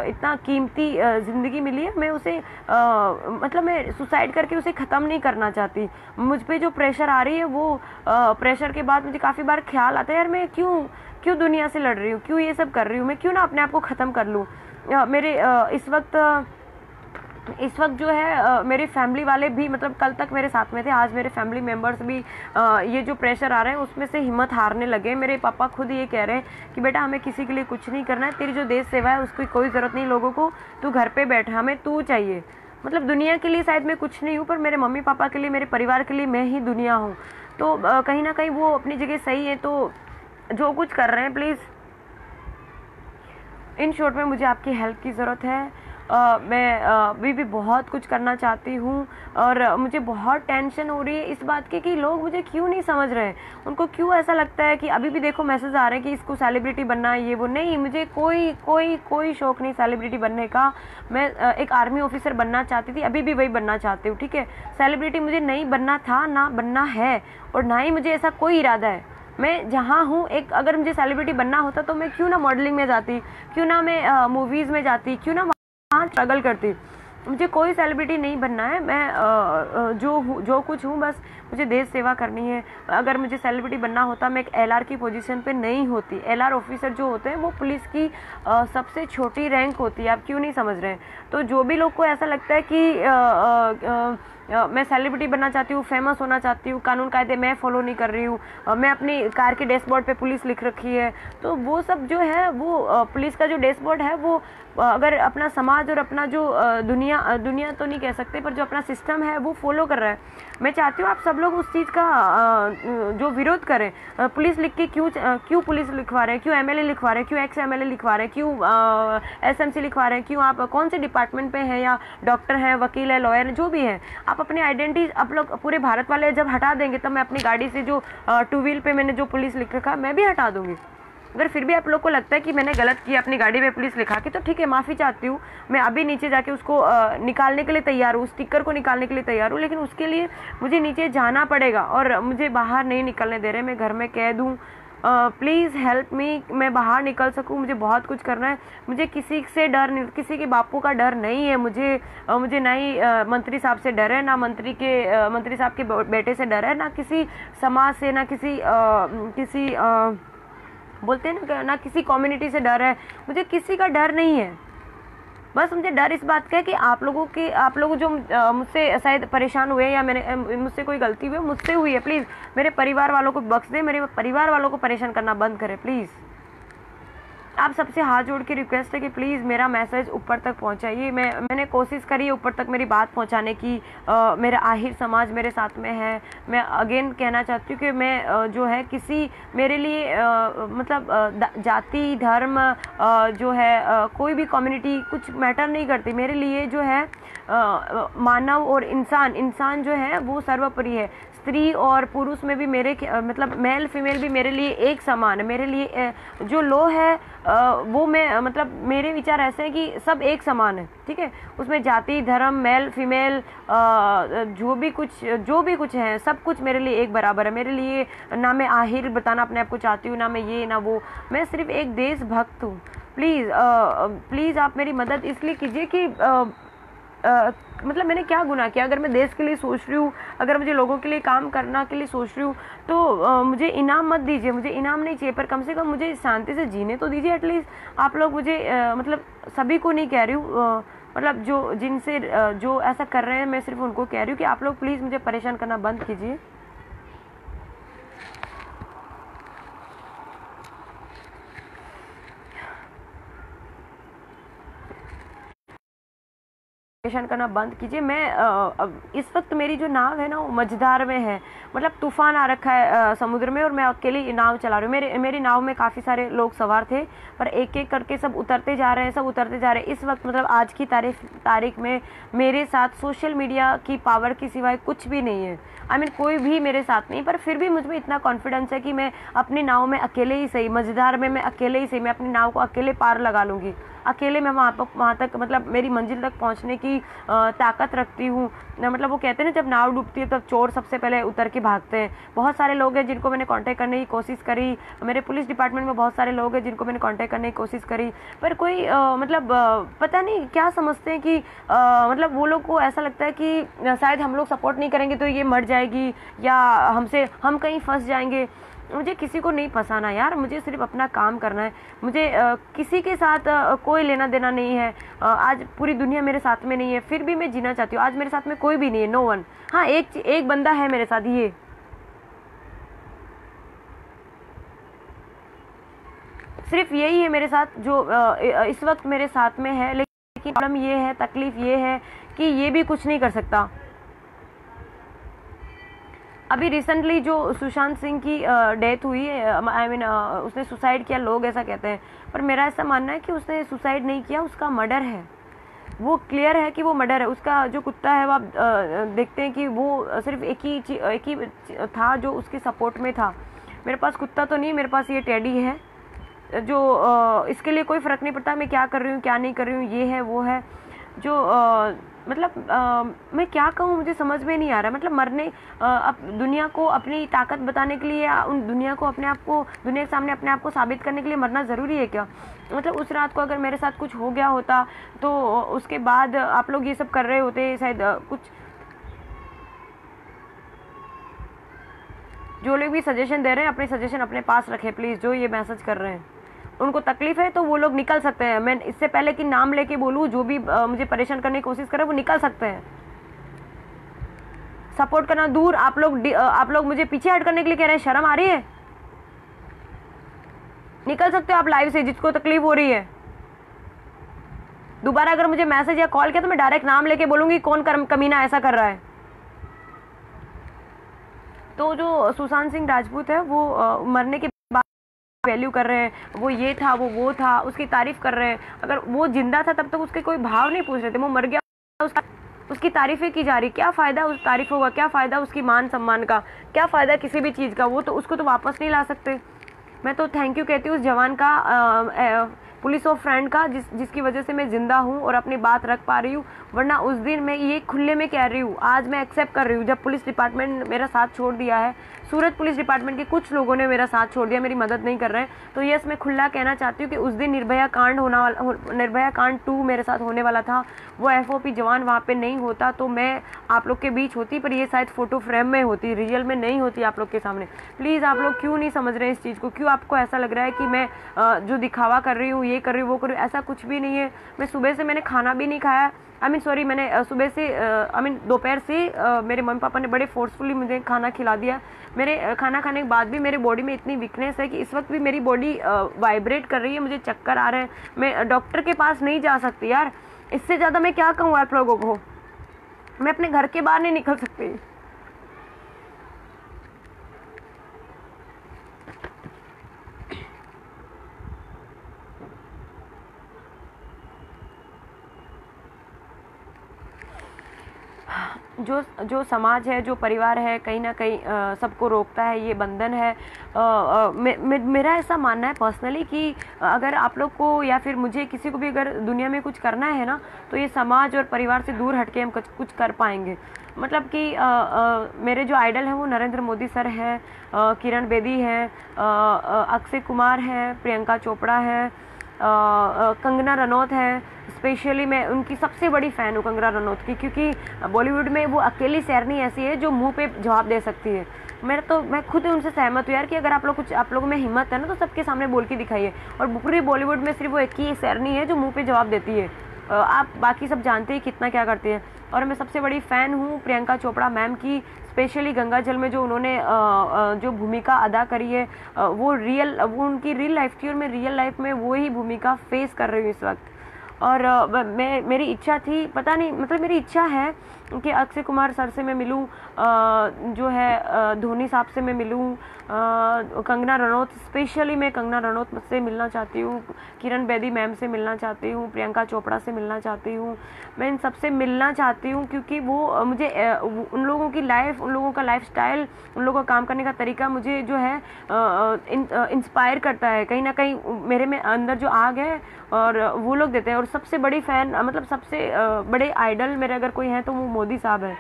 Speaker 1: इतना कीमती ज़िंदगी मिली है, मैं उसे मतलब मैं सुसाइड करके उसे ख़त्म नहीं करना चाहती। मुझ पे जो प्रेशर आ रही है, वो प्रेशर के बाद मुझे काफ़ी बार ख्याल आता है, यार मैं क्यों दुनिया से लड़ रही हूँ, क्यों ये सब कर रही हूँ, मैं क्यों ना अपने आप को ख़त्म कर लूँ। मेरे इस वक्त जो है मेरे फैमिली वाले भी, मतलब कल तक मेरे साथ में थे, आज मेरे फैमिली मेम्बर्स भी ये जो प्रेशर आ रहे हैं उसमें से हिम्मत हारने लगे। मेरे पापा खुद ये कह रहे हैं कि बेटा हमें किसी के लिए कुछ नहीं करना है, तेरी जो देश सेवा है उसकी कोई ज़रूरत नहीं लोगों को, तू घर पे बैठ, हमें तू चाहिए। मतलब दुनिया के लिए शायद मैं कुछ नहीं हूँ, पर मेरे मम्मी पापा के लिए, मेरे परिवार के लिए मैं ही दुनिया हूँ। तो कहीं ना कहीं वो अपनी जगह सही है। तो जो कुछ कर रहे हैं, प्लीज़ इन शॉर्ट में मुझे आपकी हेल्प की ज़रूरत है। मैं अभी भी बहुत कुछ करना चाहती हूँ, और मुझे बहुत टेंशन हो रही है इस बात की कि लोग मुझे क्यों नहीं समझ रहे हैं। उनको क्यों ऐसा लगता है कि अभी भी देखो मैसेज आ रहे हैं कि इसको सेलिब्रिटी बनना है, ये वो। नहीं, मुझे कोई कोई कोई शौक नहीं सेलिब्रिटी बनने का। मैं एक आर्मी ऑफिसर बनना चाहती थी, अभी भी वही बनना चाहती हूँ, ठीक है। सेलिब्रिटी मुझे नहीं बनना था, ना बनना है, और ना ही मुझे ऐसा कोई इरादा है। मैं जहाँ हूँ, एक अगर मुझे सेलिब्रिटी बनना होता तो मैं क्यों ना मॉडलिंग में जाती, क्यों ना मैं मूवीज़ में जाती, क्यों ना वहाँ स्ट्रगल करती। मुझे कोई सेलिब्रिटी नहीं बनना है। मैं जो कुछ हूँ, बस मुझे देश सेवा करनी है। अगर मुझे सेलिब्रिटी बनना होता, मैं एक एलआर की पोजीशन पे नहीं होती। एलआर ऑफिसर जो होते हैं वो पुलिस की सबसे छोटी रैंक होती है। आप क्यों नहीं समझ रहे हैं? तो जो भी लोग को ऐसा लगता है कि मैं सेलिब्रिटी बनना चाहती हूँ, फेमस होना चाहती हूँ, कानून कायदे मैं फॉलो नहीं कर रही हूँ, मैं अपनी कार के डैशबोर्ड पे पुलिस लिख रखी है, तो वो सब जो है वो पुलिस का जो डैशबोर्ड है वो अगर अपना समाज और अपना जो दुनिया तो नहीं कह सकते, पर जो अपना सिस्टम है वो फॉलो कर रहा है। मैं चाहती हूँ आप सब लोग उस चीज़ का जो विरोध करें। पुलिस लिख के क्यों पुलिस लिखवा रहे हैं, क्यों एमएलए लिखवा रहे हैं, क्यों एक्स एमएलए लिखवा रहे हैं, क्यों एसएमसी लिखवा रहे हैं, क्यों आप कौन से डिपार्टमेंट पे हैं, या डॉक्टर हैं, वकील है, लॉयर है, जो भी है, आप अपनी आइडेंटिटी आप लोग पूरे भारत वाले जब हटा देंगे, तब मैं अपनी गाड़ी से जो टू व्हील पे मैंने जो पुलिस लिख रखा मैं भी हटा दूंगी। अगर फिर भी आप लोग को लगता है कि मैंने गलत किया अपनी गाड़ी में पुलिस लिखा के, तो ठीक है, माफ़ी चाहती हूँ। मैं अभी नीचे जाके उसको निकालने के लिए तैयार हूँ, स्टिकर को निकालने के लिए तैयार हूँ, लेकिन उसके लिए मुझे नीचे जाना पड़ेगा, और मुझे बाहर नहीं निकलने दे रहे। मैं घर में कैद हूँ। प्लीज़ हेल्प मी, मैं बाहर निकल सकूँ। मुझे बहुत कुछ करना है। मुझे किसी से डर नहीं, किसी के बापू का डर नहीं है। मुझे ना ही मंत्री साहब से डर है, ना मंत्री साहब के बेटे से डर है, ना किसी समाज से, ना किसी बोलते हैं ना किसी कम्युनिटी से डर है। मुझे किसी का डर नहीं है। बस मुझे डर इस बात का है कि आप लोग जो मुझसे शायद परेशान हुए, या मुझसे कोई गलती हुई, मुझसे हुई है, प्लीज़ मेरे परिवार वालों को बख्श दें। मेरे परिवार वालों को परेशान करना बंद करें प्लीज़। आप सबसे हाथ जोड़ के रिक्वेस्ट है कि प्लीज़ मेरा मैसेज ऊपर तक पहुंचाइए। मैंने कोशिश करी है ऊपर तक मेरी बात पहुंचाने की। मेरा आहिर समाज मेरे साथ में है। मैं अगेन कहना चाहती हूँ कि मैं जो है किसी मेरे लिए मतलब जाति धर्म जो है कोई भी कम्युनिटी कुछ मैटर नहीं करती। मेरे लिए जो है मानव और इंसान जो है वो सर्वोपरि है। स्त्री और पुरुष में भी मेरे मतलब मेल फीमेल भी मेरे लिए एक समान है। मेरे लिए जो लो है वो मैं मतलब मेरे विचार ऐसे हैं कि सब एक समान है, ठीक है। उसमें जाति धर्म मेल फीमेल जो भी कुछ है, सब कुछ मेरे लिए एक बराबर है। मेरे लिए ना मैं आहिर बताना अपने आप को चाहती हूँ, ना मैं ये ना वो। मैं सिर्फ एक देशभक्त हूँ। प्लीज़ आप मेरी मदद इसलिए कीजिए कि मतलब मैंने क्या गुनाह किया? अगर मैं देश के लिए सोच रही हूँ, अगर मुझे लोगों के लिए काम करना के लिए सोच रही हूँ, तो मुझे इनाम मत दीजिए। मुझे इनाम नहीं चाहिए, पर कम से कम मुझे शांति से जीने तो दीजिए एटलीस्ट। आप लोग मुझे मतलब सभी को नहीं कह रही हूँ, मतलब जो ऐसा कर रहे हैं, मैं सिर्फ उनको कह रही हूँ कि आप लोग प्लीज़ मुझे परेशान करना बंद कीजिए। परेशान करना बंद कीजिए। मैं अब इस वक्त मेरी जो नाव है ना वो मझधार में है, मतलब तूफान आ रखा है समुद्र में, और मैं अकेली नाव चला रही हूँ। मेरी नाव में काफ़ी सारे लोग सवार थे, पर एक एक करके सब उतरते जा रहे हैं, सब उतरते जा रहे हैं। इस वक्त मतलब आज की तारीख में मेरे साथ सोशल मीडिया की पावर के सिवाय कुछ भी नहीं है। कोई भी मेरे साथ नहीं, पर फिर भी मुझ में इतना कॉन्फिडेंस है कि मैं अपनी नाव में अकेले ही सही, मझधार में मैं अकेले ही सही, मैं अपनी नाव को अकेले पार लगा लूँगी। अकेले मैं वहाँ तक मतलब मेरी मंजिल तक पहुँचने की ताकत रखती हूँ। मतलब वो कहते हैं ना, जब नाव डूबती है तब चोर सबसे पहले उतर के भागते हैं। बहुत सारे लोग हैं जिनको मैंने कांटेक्ट करने की कोशिश करी, मेरे पुलिस डिपार्टमेंट में बहुत सारे लोग हैं जिनको मैंने कांटेक्ट करने की कोशिश करी, पर कोई पता नहीं क्या समझते हैं कि मतलब वो लोग को ऐसा लगता है कि शायद हम लोग सपोर्ट नहीं करेंगे तो ये मर जाएगी या हम कहीं फंस जाएंगे। मुझे किसी को नहीं फंसाना यार, मुझे सिर्फ अपना काम करना है। मुझे किसी के साथ कोई लेना देना नहीं है। आज पूरी दुनिया मेरे साथ में नहीं है, फिर भी मैं जीना चाहती हूँ। आज मेरे साथ में कोई भी नहीं है, नो वन। हाँ, एक बंदा है मेरे साथ, ये सिर्फ यही है मेरे साथ जो इस वक्त मेरे साथ में है। लेकिन प्रॉब्लम ये है, तकलीफ ये है कि ये भी कुछ नहीं कर सकता। अभी रिसेंटली जो सुशांत सिंह की डेथ हुई है, उसने सुसाइड किया, लोग ऐसा कहते हैं, पर मेरा ऐसा मानना है कि उसने सुसाइड नहीं किया, उसका मर्डर है। वो क्लियर है कि वो मर्डर है। उसका जो कुत्ता है वो आप देखते हैं कि वो सिर्फ एक ही था जो उसके सपोर्ट में था। मेरे पास कुत्ता तो नहीं, मेरे पास ये टेडी है जो इसके लिए कोई फ़र्क नहीं पड़ता मैं क्या कर रही हूँ क्या नहीं कर रही हूँ, ये है वो है जो मैं क्या कहूँ, मुझे समझ में नहीं आ रहा। मतलब मरने अब दुनिया को अपनी ताकत बताने के लिए, उन दुनिया को अपने आप को, दुनिया के सामने अपने आप को साबित करने के लिए मरना ज़रूरी है क्या? मतलब उस रात को अगर मेरे साथ कुछ हो गया होता तो उसके बाद आप लोग ये सब कर रहे होते शायद। कुछ जो लोग भी सजेशन दे रहे हैं, अपने सजेशन अपने पास रखें प्लीज़। जो ये मैसेज कर रहे हैं उनको तकलीफ है तो वो लोग निकल सकते हैं। मैं इससे पहले कि नाम लेके बोलूँ, जो भी मुझे परेशान करने की कोशिश करे वो निकल सकते हैं। सपोर्ट करना दूर, आप लोग मुझे पीछे हट करने के लिए कह रहे हैं। शर्म आ रही है? निकल सकते हो आप लाइव से, जिसको तकलीफ हो रही है। दोबारा अगर मुझे मैसेज या कॉल किया तो मैं डायरेक्ट नाम लेके बोलूंगी कौन कमीना ऐसा कर रहा है। तो जो सुशांत सिंह राजपूत है वो मरने के वैल्यू कर रहे हैं, वो ये था वो था, उसकी तारीफ कर रहे हैं। अगर वो जिंदा था तब तक उसके कोई भाव नहीं पूछ रहे थे। वो मर गया, उसकी तारीफें की जा रही। क्या फ़ायदा उस तारीफ होगा, क्या फ़ायदा उसकी मान सम्मान का, क्या फ़ायदा किसी भी चीज़ का? वो तो उसको तो वापस नहीं ला सकते। मैं तो थैंक यू कहती हूँ उस जवान का, पुलिस ऑफ फ्रेंड का, जिसकी वजह से मैं ज़िंदा हूँ और अपनी बात रख पा रही हूँ। वरना उस दिन मैं ये खुले में कह रही हूँ, आज मैं एक्सेप्ट कर रही हूँ। जब पुलिस डिपार्टमेंट मेरा साथ छोड़ दिया है, सूरत पुलिस डिपार्टमेंट के कुछ लोगों ने मेरा साथ छोड़ दिया, मेरी मदद नहीं कर रहे हैं, तो यस मैं खुला कहना चाहती हूँ कि उस दिन निर्भया कांड 2 मेरे साथ होने वाला था। वो FOP जवान वहाँ पे नहीं होता तो मैं आप लोग के बीच होती, पर ये शायद फ़ोटो फ्रेम में होती, रियल में नहीं होती आप लोग के सामने। प्लीज़ आप लोग क्यों नहीं समझ रहे इस चीज़ को? क्यों आपको ऐसा लग रहा है कि मैं जो दिखावा कर रही हूँ, ये कर रही हूँ, वो कर रही हूँ? ऐसा कुछ भी नहीं है। मैं सुबह से मैंने खाना भी नहीं खाया। मैंने सुबह से दोपहर से मेरे मम्मी पापा ने बड़े फोर्सफुली मुझे खाना खिला दिया। मेरे खाना खाने के बाद भी मेरे बॉडी में इतनी वीकनेस है कि इस वक्त भी मेरी बॉडी वाइब्रेट कर रही है, मुझे चक्कर आ रहे हैं। मैं डॉक्टर के पास नहीं जा सकती यार। इससे ज़्यादा मैं क्या कहूँ आप लोगों को? मैं अपने घर के बाहर नहीं निकल सकती। जो समाज है, जो परिवार है, कहीं ना कहीं सबको रोकता है, ये बंधन है। मेरा ऐसा मानना है पर्सनली कि अगर आप लोग को या फिर मुझे, किसी को भी अगर दुनिया में कुछ करना है ना, तो ये समाज और परिवार से दूर हटके हम कुछ कर पाएंगे। मतलब कि मेरे जो आइडल हैं वो नरेंद्र मोदी सर हैं, किरण बेदी हैं, अक्षय कुमार हैं, प्रियंका चोपड़ा है, कंगना रनौत है। स्पेशली मैं उनकी सबसे बड़ी फ़ैन हूँ, कंगना रनौत की, क्योंकि बॉलीवुड में वो अकेली शेरनी ऐसी है जो मुंह पे जवाब दे सकती है। मैं खुद उनसे सहमत हूँ यार कि अगर आप लोगों में हिम्मत है ना तो सबके सामने बोल के दिखाइए। और पूरे बॉलीवुड में सिर्फ वो एक ही शेरनी है जो मुँह पे जवाब देती है। आप बाकी सब जानते ही कितना क्या करती है। और मैं सबसे बड़ी फ़ैन हूँ प्रियंका चोपड़ा मैम की, स्पेशली गंगाजल में जो उन्होंने जो भूमिका अदा करी है, वो उनकी रियल लाइफ थी और मैं रियल लाइफ में वो ही भूमिका फेस कर रही हूँ इस वक्त। और मेरी इच्छा थी, पता नहीं मतलब मेरी इच्छा है कि अक्षय कुमार सर से मैं मिलूं, जो है धोनी साहब से मैं मिलूं, कंगना रनौत, स्पेशली मैं कंगना रनौत से मिलना चाहती हूँ, किरण बेदी मैम से मिलना चाहती हूँ, प्रियंका चोपड़ा से मिलना चाहती हूँ, मैं इन सबसे मिलना चाहती हूँ क्योंकि वो मुझे उन लोगों की लाइफ, उन लोगों का लाइफ स्टाइल, उन लोगों का काम करने का तरीका मुझे जो है इंस्पायर करता है कहीं ना कहीं, मेरे में अंदर जो आग है और वो लोग देते हैं। और सबसे बड़ी फ़ैन मतलब सबसे बड़े आइडल मेरे अगर कोई है तो वो मोदी साहब है।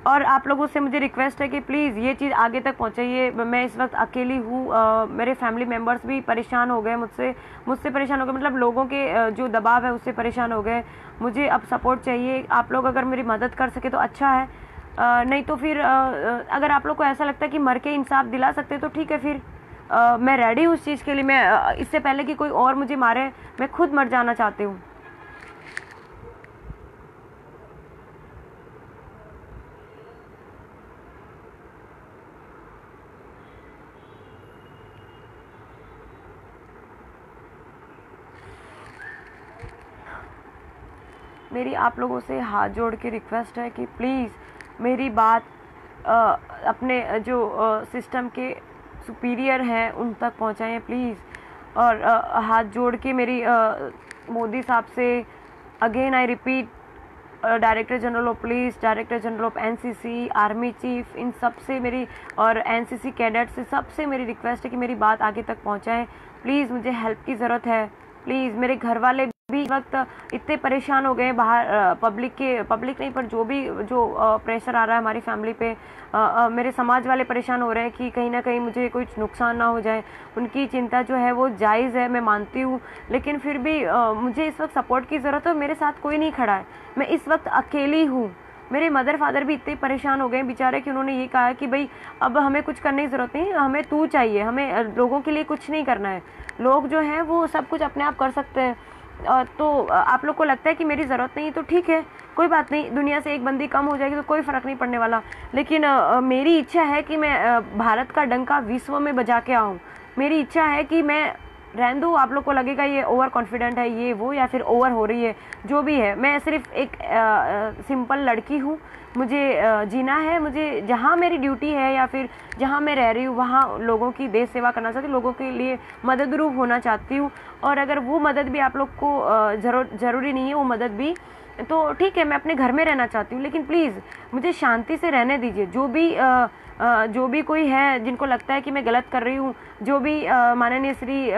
Speaker 1: और आप लोगों से मुझे रिक्वेस्ट है कि प्लीज़ ये चीज़ आगे तक पहुँचाइए। मैं इस वक्त अकेली हूँ, मेरे फैमिली मेम्बर्स भी परेशान हो गए मुझसे परेशान हो गए, मतलब लोगों के जो दबाव है उससे परेशान हो गए। मुझे अब सपोर्ट चाहिए, आप लोग अगर मेरी मदद कर सके तो अच्छा है, नहीं तो फिर अगर आप लोग को ऐसा लगता है कि मर के इंसाफ दिला सकते तो ठीक है, फिर मैं रेडी हूँ उस चीज़ के लिए। मैं इससे पहले कि कोई और मुझे मारे मैं खुद मर जाना चाहती हूँ। मेरी आप लोगों से हाथ जोड़ के रिक्वेस्ट है कि प्लीज़ मेरी बात अपने जो सिस्टम के सुपीरियर हैं उन तक पहुंचाएं प्लीज़। और हाथ जोड़ के मेरी मोदी साहब से again I repeat, director general of police, director general of NCC, army chief, इन सब से मेरी और एनसीसी कैडेट से सबसे मेरी रिक्वेस्ट है कि मेरी बात आगे तक पहुंचाएं प्लीज़। मुझे हेल्प की ज़रूरत है प्लीज़। मेरे घर वाले भी इस वक्त इतने परेशान हो गए, बाहर पब्लिक नहीं पर जो प्रेशर आ रहा है हमारी फैमिली पे, मेरे समाज वाले परेशान हो रहे हैं कि कहीं ना कहीं मुझे कुछ नुकसान ना हो जाए। उनकी चिंता जो है वो जायज़ है, मैं मानती हूँ, लेकिन फिर भी मुझे इस वक्त सपोर्ट की ज़रूरत है। मेरे साथ कोई नहीं खड़ा है, मैं इस वक्त अकेली हूँ। मेरे मदर फादर भी इतने परेशान हो गए बेचारे कि उन्होंने ये कहा कि भाई अब हमें कुछ करने की ज़रूरत नहीं, हमें तू चाहिए, हमें लोगों के लिए कुछ नहीं करना है, लोग जो हैं वो सब कुछ अपने आप कर सकते हैं। तो आप लोग को लगता है कि मेरी ज़रूरत नहीं तो ठीक है, कोई बात नहीं, दुनिया से एक बंदी कम हो जाएगी तो कोई फ़र्क नहीं पड़ने वाला। लेकिन मेरी इच्छा है कि मैं भारत का डंका विश्व में बजा के आऊँ। मेरी इच्छा है कि मैं रहने दो, आप लोग को लगेगा ये ओवर कॉन्फिडेंट है, ये वो, या फिर ओवर हो रही है, जो भी है, मैं सिर्फ एक सिंपल लड़की हूँ। मुझे जीना है, मुझे जहाँ मेरी ड्यूटी है या फिर जहाँ मैं रह रही हूँ वहाँ लोगों की देश सेवा करना चाहती हूँ, लोगों के लिए मददरूप होना चाहती हूँ। और अगर वो मदद भी आप लोग को ज़रूरी नहीं है वो मदद भी, तो ठीक है, मैं अपने घर में रहना चाहती हूँ, लेकिन प्लीज़ मुझे शांति से रहने दीजिए। जो भी कोई है जिनको लगता है कि मैं गलत कर रही हूँ, जो भी माननीय श्री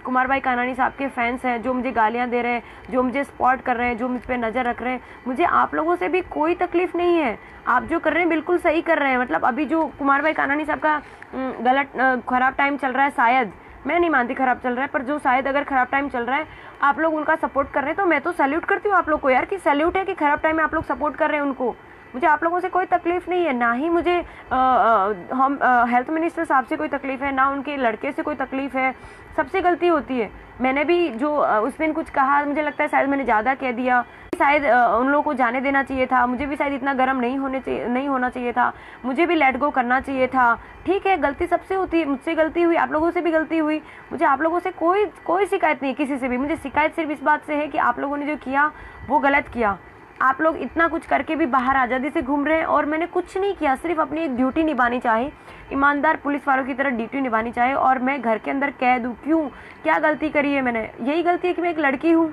Speaker 1: कुमार भाई कानानी साहब के फैंस हैं, जो मुझे गालियाँ दे रहे हैं, जो मुझे सपोर्ट कर रहे हैं, जो मुझ पर नज़र रख रहे हैं, मुझे आप लोगों से भी कोई तकलीफ़ नहीं है। आप जो कर रहे हैं बिल्कुल सही कर रहे हैं। मतलब अभी जो कुमार भाई कानानी साहब का ख़राब टाइम चल रहा है, शायद, मैं नहीं मानती ख़राब चल रहा है, पर जो शायद अगर ख़राब टाइम चल रहा है आप लोग उनका सपोर्ट कर रहे हैं, तो मैं तो सैल्यूट करती हूँ आप लोग को यार, कि सैल्यूट है कि ख़राब टाइम में आप लोग सपोर्ट कर रहे हैं उनको। मुझे आप लोगों से कोई तकलीफ़ नहीं है, ना ही मुझे हम हेल्थ मिनिस्टर साहब से कोई तकलीफ़ है, ना उनके लड़के से कोई तकलीफ़ है। सबसे गलती होती है। मैंने भी जो उस दिन कुछ कहा, मुझे लगता है शायद मैंने ज़्यादा कह दिया, शायद उन लोगों को जाने देना चाहिए था, मुझे भी शायद इतना गर्म नहीं होना चाहिए था, मुझे भी लेट गो करना चाहिए था। ठीक है, गलती सबसे होती है, मुझसे गलती हुई, आप लोगों से भी गलती हुई। मुझे आप लोगों से कोई शिकायत नहीं, किसी से भी। मुझे शिकायत सिर्फ इस बात से है कि आप लोगों ने जो किया वो गलत किया। आप लोग इतना कुछ करके भी बाहर आज़ादी से घूम रहे हैं और मैंने कुछ नहीं किया, सिर्फ अपनी एक ड्यूटी निभानी चाहिए, ईमानदार पुलिस वालों की तरह ड्यूटी निभानी चाहिए, और मैं घर के अंदर कैद हूँ। क्यों, क्या गलती करी है मैंने? यही गलती है कि मैं एक लड़की हूँ,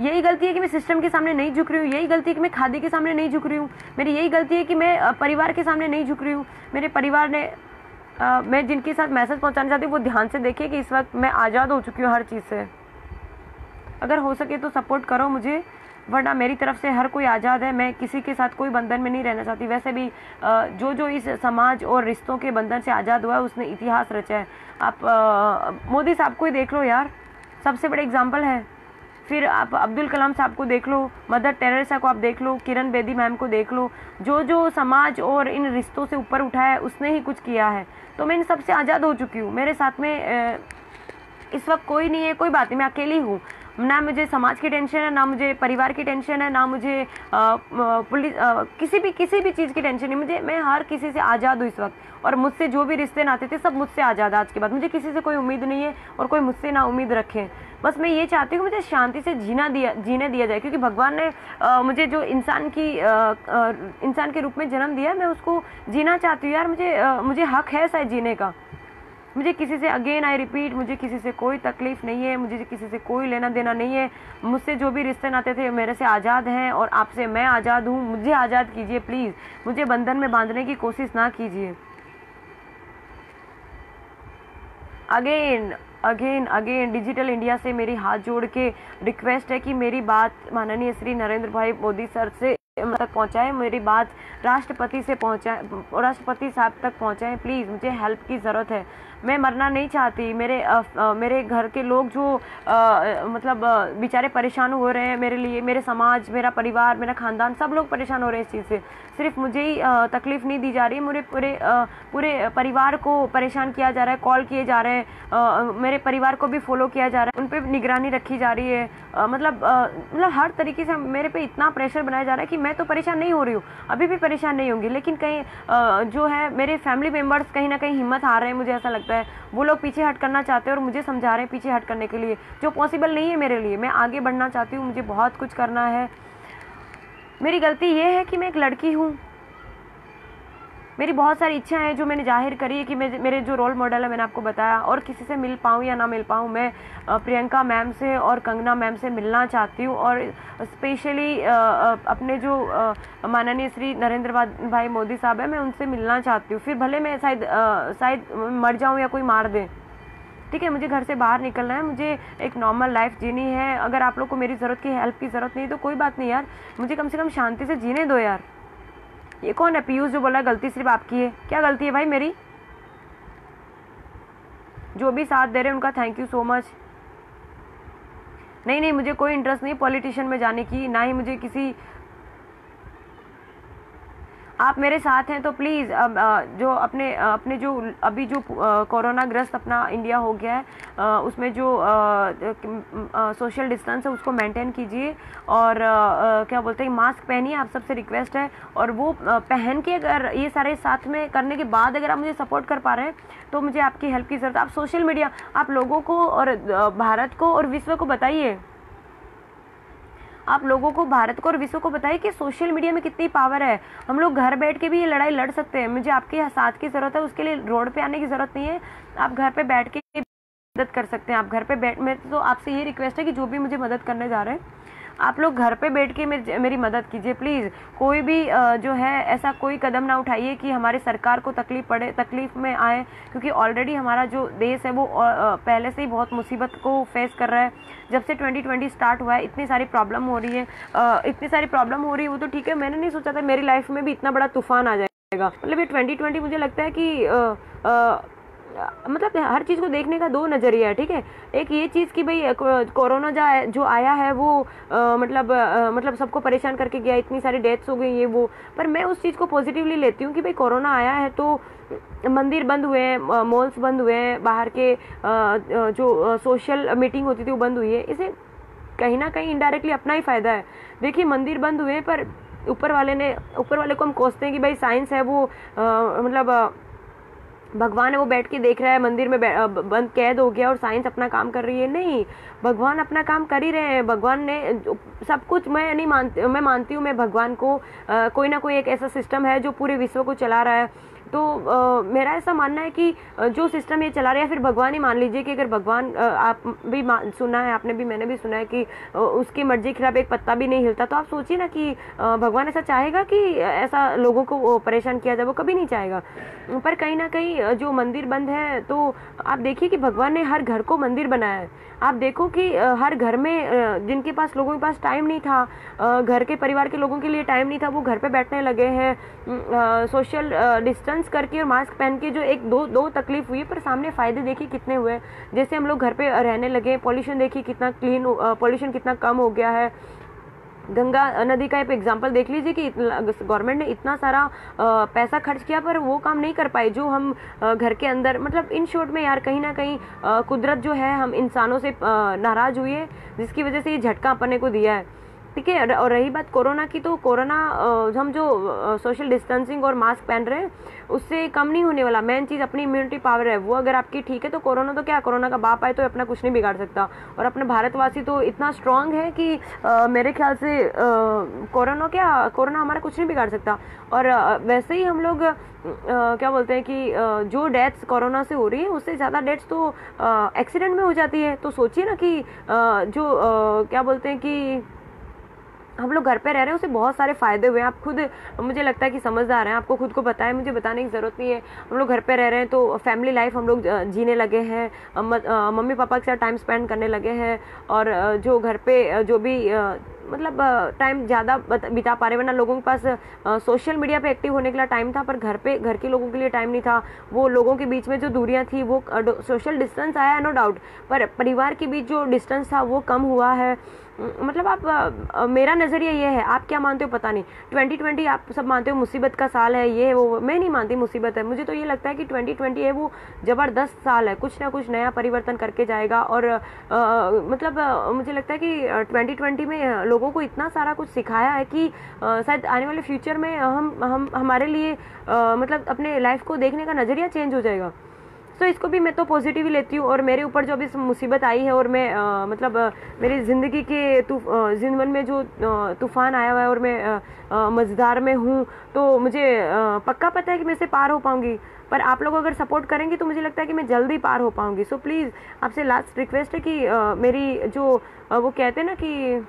Speaker 1: यही गलती है कि मैं सिस्टम के सामने नहीं झुक रही हूँ, यही गलती है कि मैं खादी के सामने नहीं झुक रही हूँ, मेरी यही गलती है कि मैं परिवार के सामने नहीं झुक रही हूँ। मेरे परिवार ने मैं जिनके साथ मैसेज पहुँचाना चाहती हूँ वो ध्यान से देखिए कि इस वक्त मैं आज़ाद हो चुकी हूँ हर चीज़ से। अगर हो सके तो सपोर्ट करो मुझे, वरना मेरी तरफ से हर कोई आज़ाद है। मैं किसी के साथ कोई बंधन में नहीं रहना चाहती। वैसे भी जो इस समाज और रिश्तों के बंधन से आज़ाद हुआ है उसने इतिहास रचा है। आप मोदी साहब को ही देख लो यार, सबसे बड़े एग्जाम्पल है। फिर आप अब्दुल कलाम साहब को देख लो, मदर टेरेसा को आप देख लो, किरण बेदी मैम को देख लो, जो समाज और इन रिश्तों से ऊपर उठाया है उसने ही कुछ किया है। तो मैं इन सबसे आज़ाद हो चुकी हूँ। मेरे साथ में इस वक्त कोई नहीं है, कोई बात नहीं, मैं अकेली हूँ। ना मुझे समाज की टेंशन है, ना मुझे परिवार की टेंशन है, ना मुझे पुलिस किसी भी चीज़ की टेंशन नहीं मुझे। मैं हर किसी से आज़ाद हूँ इस वक्त, और मुझसे जो भी रिश्ते नाते थे सब मुझसे आज़ाद। आज के बाद मुझे किसी से कोई उम्मीद नहीं है और कोई मुझसे ना उम्मीद रखे। बस मैं ये चाहती हूँ मुझे शांति से जीने दिया जाए, क्योंकि भगवान ने मुझे जो इंसान के रूप में जन्म दिया है, मैं उसको जीना चाहती हूँ यार। मुझे हक है शायद जीने का। मुझे किसी से, अगेन आई रिपीट, मुझे किसी से कोई तकलीफ नहीं है, मुझे किसी से कोई लेना देना नहीं है। मुझसे जो भी रिश्ते नाते थे मेरे से आज़ाद हैं, और आपसे मैं आज़ाद हूँ। मुझे आज़ाद कीजिए प्लीज़, मुझे बंधन में बांधने की कोशिश ना कीजिए। अगेन डिजिटल इंडिया से मेरी हाथ जोड़ के रिक्वेस्ट है कि मेरी बात माननीय श्री नरेंद्र भाई मोदी सर से तक पहुंचाएं, मेरी बात राष्ट्रपति से पहुंचाएं, राष्ट्रपति साहब तक पहुंचाएं प्लीज़। मुझे हेल्प की ज़रूरत है, मैं मरना नहीं चाहती। मेरे घर के लोग जो मतलब बेचारे परेशान हो रहे हैं मेरे लिए, मेरे समाज, मेरा परिवार, मेरा ख़ानदान, सब लोग परेशान हो रहे हैं इस चीज़ से। सिर्फ मुझे ही तकलीफ़ नहीं दी जा रही, मेरे पूरे परिवार को परेशान किया जा रहा है, कॉल किए जा रहे हैं, मेरे परिवार को भी फॉलो किया जा रहा है, उन पर निगरानी रखी जा रही है। मतलब हर तरीके से मेरे पे इतना प्रेशर बनाया जा रहा है कि मैं तो परेशान नहीं हो रही हूँ, अभी भी परेशान नहीं होंगी, लेकिन कहीं जो है मेरे फैमिली मेम्बर्स कहीं ना कहीं हिम्मत हार रहे हैं। मुझे ऐसा लगता है वो लोग पीछे हट करना चाहते हैं और मुझे समझा रहे हैं पीछे हट करने के लिए, जो पॉसिबल नहीं है मेरे लिए। मैं आगे बढ़ना चाहती हूँ, मुझे बहुत कुछ करना है। मेरी गलती ये है कि मैं एक लड़की हूँ, मेरी बहुत सारी इच्छा है जो मैंने जाहिर करी है कि मेरे जो रोल मॉडल है मैंने आपको बताया, और किसी से मिल पाऊँ या ना मिल पाऊँ, मैं प्रियंका मैम से और कंगना मैम से मिलना चाहती हूँ। और स्पेशली अपने जो माननीय श्री नरेंद्र भाई मोदी साहब है, मैं उनसे मिलना चाहती हूँ। फिर भले मैं शायद मर जाऊँ या कोई मार दे, ठीक है, मुझे घर से बाहर निकलना है, मुझे एक नॉर्मल लाइफ जीनी है। अगर आप लोग को मेरी ज़रूरत की हेल्प की ज़रूरत नहीं तो कोई बात नहीं यार, मुझे कम से कम शांति से जीने दो यार। ये कौन है पीयूष जो बोला गलती सिर्फ आपकी है? क्या गलती है भाई मेरी? जो भी साथ दे रहे हैं उनका थैंक यू सो मच। नहीं, मुझे कोई इंटरेस्ट नहीं पॉलिटिशियन में जाने की, ना ही मुझे किसी, आप मेरे साथ हैं तो प्लीज़ जो अपने जो अभी जो कोरोना ग्रस्त अपना इंडिया हो गया है, उसमें जो सोशल डिस्टेंस है उसको मेंटेन कीजिए, और क्या बोलते हैं, मास्क पहनिए, आप सबसे रिक्वेस्ट है। और वो पहन के अगर ये सारे साथ में करने के बाद अगर आप मुझे सपोर्ट कर पा रहे हैं तो मुझे आपकी हेल्प की ज़रूरत है। आप सोशल मीडिया, आप लोगों को और भारत को और विश्व को बताइए, आप लोगों को, भारत को और विश्व को बताइए कि सोशल मीडिया में कितनी पावर है। हम लोग घर बैठ के भी ये लड़ाई लड़ सकते हैं। मुझे आपके साथ की ज़रूरत है, उसके लिए रोड पे आने की ज़रूरत नहीं है, आप घर पे बैठ के मदद कर सकते हैं। आप घर पे बैठ, मैं तो आपसे ये रिक्वेस्ट है कि जो भी मुझे मदद करने जा रहे हैं आप लोग घर पे बैठ के मेरी मदद कीजिए प्लीज़। कोई भी जो है ऐसा कोई कदम ना उठाइए कि हमारी सरकार को तकलीफ में आए, क्योंकि ऑलरेडी हमारा जो देश है वो पहले से ही बहुत मुसीबत को फेस कर रहा है। जब से 2020 स्टार्ट हुआ है इतनी सारी प्रॉब्लम हो रही है, वो तो ठीक है, मैंने नहीं सोचा था मेरी लाइफ में भी इतना बड़ा तूफान आ जाएगा। मतलब ये 2020 मुझे लगता है कि मतलब हर चीज़ को देखने का दो नज़रिया है, ठीक है। एक ये चीज़ कि भाई कोरोना जो आया है वो मतलब सबको परेशान करके गया, इतनी सारी डेथ्स हो गई ये वो, पर मैं उस चीज़ को पॉजिटिवली लेती हूँ कि भाई कोरोना आया है तो मंदिर बंद हुए हैं, मॉल्स बंद हुए हैं, बाहर के जो सोशल मीटिंग होती थी वो बंद हुई है। इसे कहीं ना कहीं इनडायरेक्टली अपना ही फ़ायदा है। देखिए मंदिर बंद हुए हैं पर ऊपर वाले को हम कोसते हैं कि भाई साइंस है वो मतलब भगवान है वो बैठ के देख रहा है, मंदिर में बंद कैद हो गया और साइंस अपना काम कर रही है। नहीं, भगवान अपना काम कर ही रहे हैं। भगवान ने सब कुछ, मैं मानती हूँ मैं भगवान को, कोई ना कोई एक ऐसा सिस्टम है जो पूरे विश्व को चला रहा है। तो मेरा ऐसा मानना है कि जो सिस्टम ये चला रहा है, फिर भगवान ही मान लीजिए कि अगर भगवान, आप भी सुना है, आपने भी, मैंने भी सुना है कि उसकी मर्जी के खिलाफ एक पत्ता भी नहीं हिलता। तो आप सोचिए ना कि भगवान ऐसा चाहेगा कि ऐसा लोगों को परेशान किया जाए? वो कभी नहीं चाहेगा। पर कहीं ना कहीं जो मंदिर बंद है, तो आप देखिए कि भगवान ने हर घर को मंदिर बनाया है। आप देखो कि हर घर में जिनके पास, लोगों के पास टाइम नहीं था, घर के परिवार के लोगों के लिए टाइम नहीं था, वो घर पे बैठने लगे हैं, सोशल डिस्टेंस करके और मास्क पहन के। जो एक दो तकलीफ हुई, पर सामने फ़ायदे देखिए कितने हुए। जैसे हम लोग घर पे रहने लगे, पॉल्यूशन देखिए कितना क्लीन, पॉल्यूशन कितना कम हो गया है। गंगा नदी का एक एग्जाम्पल देख लीजिए कि गवर्नमेंट ने इतना सारा पैसा खर्च किया पर वो काम नहीं कर पाए जो हम घर के अंदर, मतलब इन शॉर्ट में यार कहीं ना कहीं कुदरत जो है हम इंसानों से नाराज हुई है, जिसकी वजह से ये झटका अपने को दिया है। ठीक है। और रही बात कोरोना की, तो कोरोना हम जो सोशल डिस्टेंसिंग और मास्क पहन रहे हैं उससे कम नहीं होने वाला। मेन चीज़ अपनी इम्यूनिटी पावर है, वो अगर आपकी ठीक है तो कोरोना तो क्या, कोरोना का बाप आए तो अपना कुछ नहीं बिगाड़ सकता। और अपने भारतवासी तो इतना स्ट्रांग है कि मेरे ख्याल से कोरोना हमारा कुछ नहीं बिगाड़ सकता। और वैसे ही हम लोग क्या बोलते हैं कि जो डेथ्स कोरोना से हो रही है उससे ज़्यादा डेथ्स तो एक्सीडेंट में हो जाती है। तो सोचिए ना कि क्या बोलते हैं कि हम लोग घर पे रह रहे हैं उससे बहुत सारे फायदे हुए हैं। आप खुद, मुझे लगता है कि समझदार हैं, आपको खुद को पता है, मुझे बताने की ज़रूरत नहीं है। हम लोग घर पे रह रहे हैं तो फैमिली लाइफ हम लोग जीने लगे हैं, मम्मी पापा के साथ टाइम स्पेंड करने लगे हैं। और जो घर पे जो भी मतलब टाइम ज़्यादा बिता पा रहे, वरना लोगों के पास सोशल मीडिया पे एक्टिव होने के लिए टाइम था पर घर के लोगों के लिए टाइम नहीं था। वो लोगों के बीच में जो दूरियां थी वो सोशल डिस्टेंस आया, नो डाउट, पर परिवार के बीच जो डिस्टेंस था वो कम हुआ है। मतलब आप मेरा नज़रिया ये है, आप क्या मानते हो पता नहीं। 2020 आप सब मानते हो मुसीबत का साल है, ये वो, मैं नहीं मानती मुसीबत है। मुझे तो ये लगता है कि 2020 है वो ज़बरदस्त साल है, कुछ ना कुछ नया परिवर्तन करके जाएगा। और मतलब मुझे लगता है कि 2020 में लोगों को इतना सारा कुछ सिखाया है कि शायद आने वाले फ्यूचर में हम हमारे लिए मतलब अपने लाइफ को देखने का नज़रिया चेंज हो जाएगा। तो इसको भी मैं तो पॉजिटिव ही लेती हूँ। और मेरे ऊपर जो अभी मुसीबत आई है और मैं मतलब मेरी ज़िंदगी के जीवन में जो तूफान आया हुआ है और मैं मझधार में हूँ, तो मुझे पक्का पता है कि मैं इससे पार हो पाऊँगी। पर आप लोग अगर सपोर्ट करेंगे तो मुझे लगता है कि मैं जल्दी पार हो पाऊँगी। सो प्लीज़ आपसे लास्ट रिक्वेस्ट है कि मेरी जो वो कहते हैं ना कि